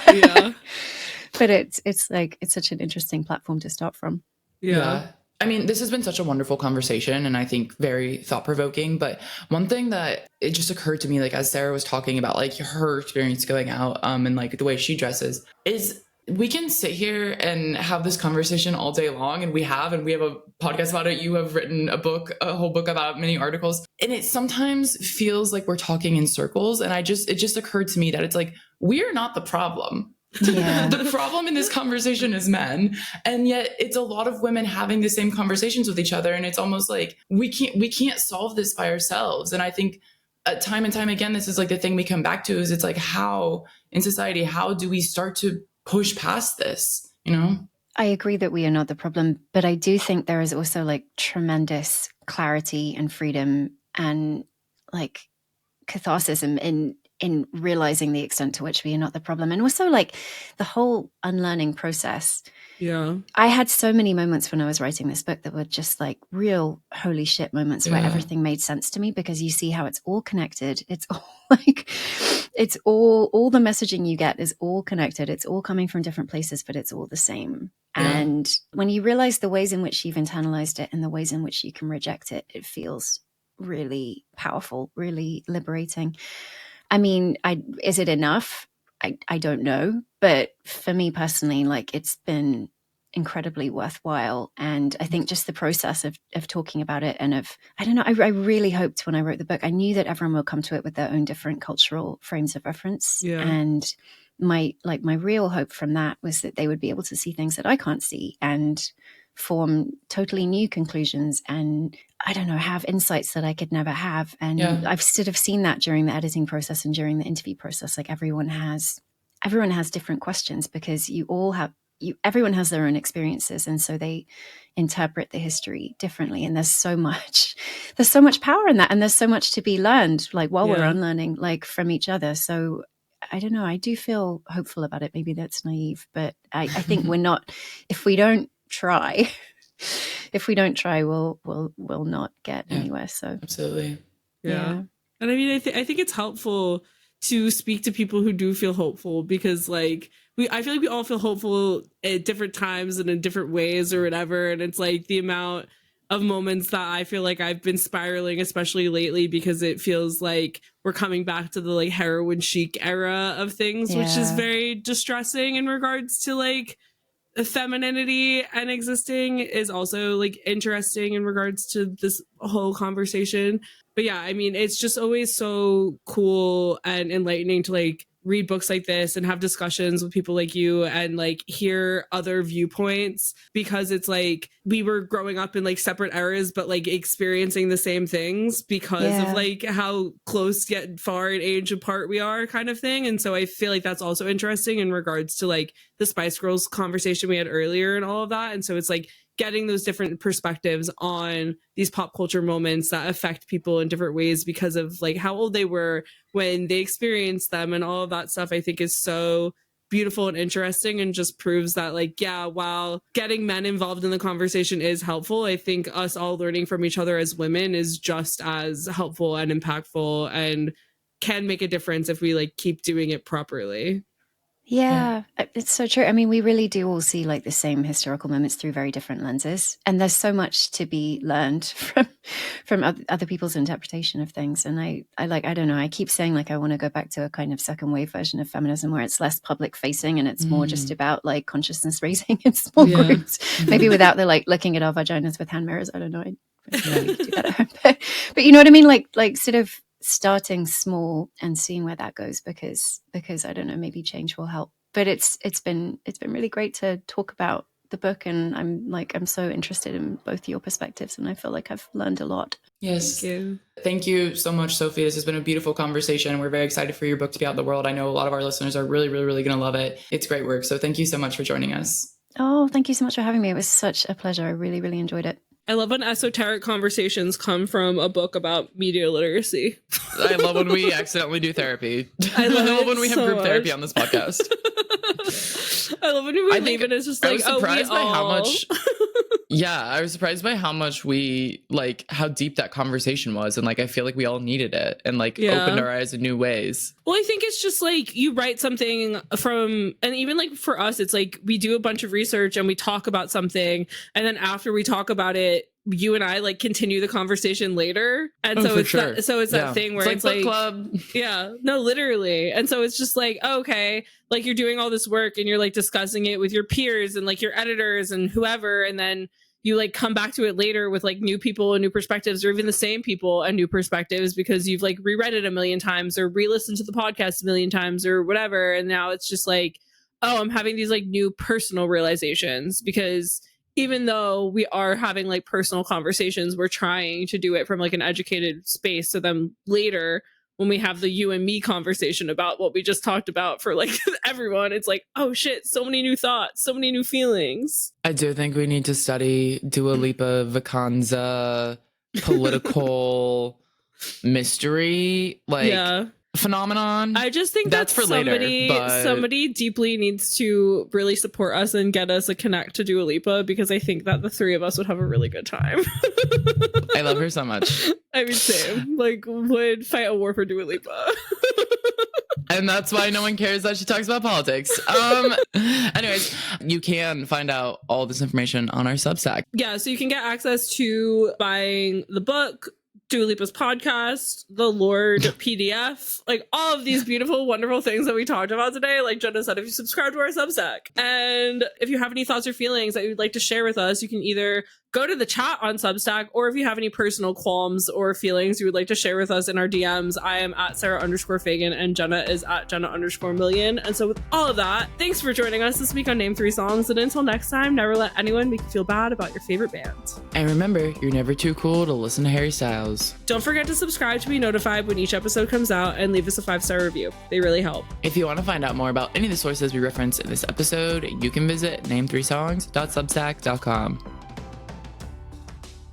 But it's like, it's such an interesting platform to start from. Yeah. I mean, this has been such a wonderful conversation and I think very thought-provoking. But one thing that it just occurred to me, like as Sarah was talking about like her experience going out and like the way she dresses, is we can sit here and have this conversation all day long, and we have a podcast about it. You have written a whole book about many articles, and it sometimes feels like we're talking in circles. And it just occurred to me that it's like, we're not the problem. Yeah. The problem in this conversation is men, and yet it's a lot of women having the same conversations with each other, and it's almost like we can't solve this by ourselves. And I think time and time again, this is like the thing we come back to, is it's like, how in society, how do we start to push past this, you know? I agree that we are not the problem, but I do think there is also like tremendous clarity and freedom and like catharsism in realizing the extent to which we are not the problem. And also like the whole unlearning process. Yeah. I had so many moments when I was writing this book that were just like real holy shit moments where everything made sense to me, because you see how it's all connected. It's all like, it's all the messaging you get is all connected. It's all coming from different places, but it's all the same. Yeah. And when you realize the ways in which you've internalized it and the ways in which you can reject it, it feels really powerful, really liberating. I mean, is it enough? I don't know. But for me personally, like it's been incredibly worthwhile. And I think just the process of talking about it and I don't know, I really hoped when I wrote the book, I knew that everyone will come to it with their own different cultural frames of reference. Yeah. And my real hope from that was that they would be able to see things that I can't see and form totally new conclusions and, I don't know, have insights that I could never have. And I've sort of seen that during the editing process and during the interview process. Like everyone has different questions because everyone has their own experiences. And so they interpret the history differently. And there's so much power in that. And there's so much to be learned, like while we're unlearning, like from each other. So I don't know, I do feel hopeful about it. Maybe that's naive, but I think we're not, if we don't try, we'll not get anywhere. So absolutely. Yeah. And I mean, I think it's helpful to speak to people who do feel hopeful, because like I feel like we all feel hopeful at different times and in different ways or whatever. And it's like the amount of moments that I feel like I've been spiraling, especially lately, because it feels like we're coming back to the like heroin chic era of things, which is very distressing in regards to like femininity, and existing is also like interesting in regards to this whole conversation. But yeah, I mean, it's just always so cool and enlightening to like read books like this and have discussions with people like you and like hear other viewpoints, because it's like we were growing up in like separate eras but like experiencing the same things because of like how close yet far in age apart we are, kind of thing. And so I feel like that's also interesting in regards to like the Spice Girls conversation we had earlier and all of that. And so it's like getting those different perspectives on these pop culture moments that affect people in different ways because of like how old they were when they experienced them and all of that stuff, I think is so beautiful and interesting, and just proves that like, yeah, while getting men involved in the conversation is helpful, I think us all learning from each other as women is just as helpful and impactful and can make a difference if we like keep doing it properly. Yeah, it's so true. I mean, we really do all see like the same historical moments through very different lenses, and there's so much to be learned from other people's interpretation of things. And I don't know, I keep saying like I want to go back to a kind of second wave version of feminism where it's less public facing and it's more just about like consciousness raising in small groups, maybe without the like looking at our vaginas with hand mirrors. I don't know, I really do that at home. But you know what I mean, like sort of starting small and seeing where that goes, because I don't know, maybe change will help. But it's been really great to talk about the book, and I'm so interested in both your perspectives, and I feel like I've learned a lot. Yes. Thank you so much, Sophie. This has been a beautiful conversation. We're very excited for your book to be out in the world. I know a lot of our listeners are really, really, really going to love it. It's great work. So thank you so much for joining us. Oh, thank you so much for having me. It was such a pleasure. I really, really enjoyed it. I love when esoteric conversations come from a book about media literacy. I love when we accidentally do therapy. I love when we have group therapy on this podcast. I love when we leave it. It's just like, I was surprised by how much. Yeah, I was surprised by how much we, like, how deep that conversation was. And, like, I feel like we all needed it and, like, opened our eyes in new ways. Well, I think it's just, like, you write something from, and even, like, for us, it's like we do a bunch of research and we talk about something. And then after we talk about it, you and I, like, continue the conversation later. And so it's that thing where it's like book club. Yeah, no, literally. And so it's just like, oh, okay, like, you're doing all this work and you're, like, discussing it with your peers and, like, your editors and whoever. And then you, like, come back to it later with, like, new people and new perspectives, or even the same people and new perspectives because you've, like, reread it a million times or re-listened to the podcast a million times or whatever. And now it's just like, oh, I'm having these, like, new personal realizations, because even though we are having, like, personal conversations, we're trying to do it from, like, an educated space. So then later, when we have the you and me conversation about what we just talked about for, like, everyone, it's like, oh shit, so many new thoughts, so many new feelings. I do think we need to study Dua Lipa Vacanza political mystery, like, phenomenon. I just think that's for somebody, later. But somebody deeply needs to really support us and get us a connect to Dua Lipa, because I think that the three of us would have a really good time. I love her so much. I mean, same. Like, would fight a war for Dua Lipa. And that's why no one cares that she talks about politics. Anyways, you can find out all this information on our Substack. Yeah, so you can get access to buying the book, Dua Lipa's podcast, the Lorde PDF, like, all of these beautiful, wonderful things that we talked about today. Like Jenna said, if you subscribe to our Substack, and if you have any thoughts or feelings that you'd like to share with us, you can either go to the chat on Substack, or if you have any personal qualms or feelings you would like to share with us in our DMs, I am at Sarah_Fagan and Jenna is at Jenna_Million. And so with all of that, thanks for joining us this week on Name 3 Songs. And until next time, never let anyone make you feel bad about your favorite band. And remember, you're never too cool to listen to Harry Styles. Don't forget to subscribe to be notified when each episode comes out, and leave us a 5-star review. They really help. If you want to find out more about any of the sources we referenced in this episode, you can visit name3songs.substack.com.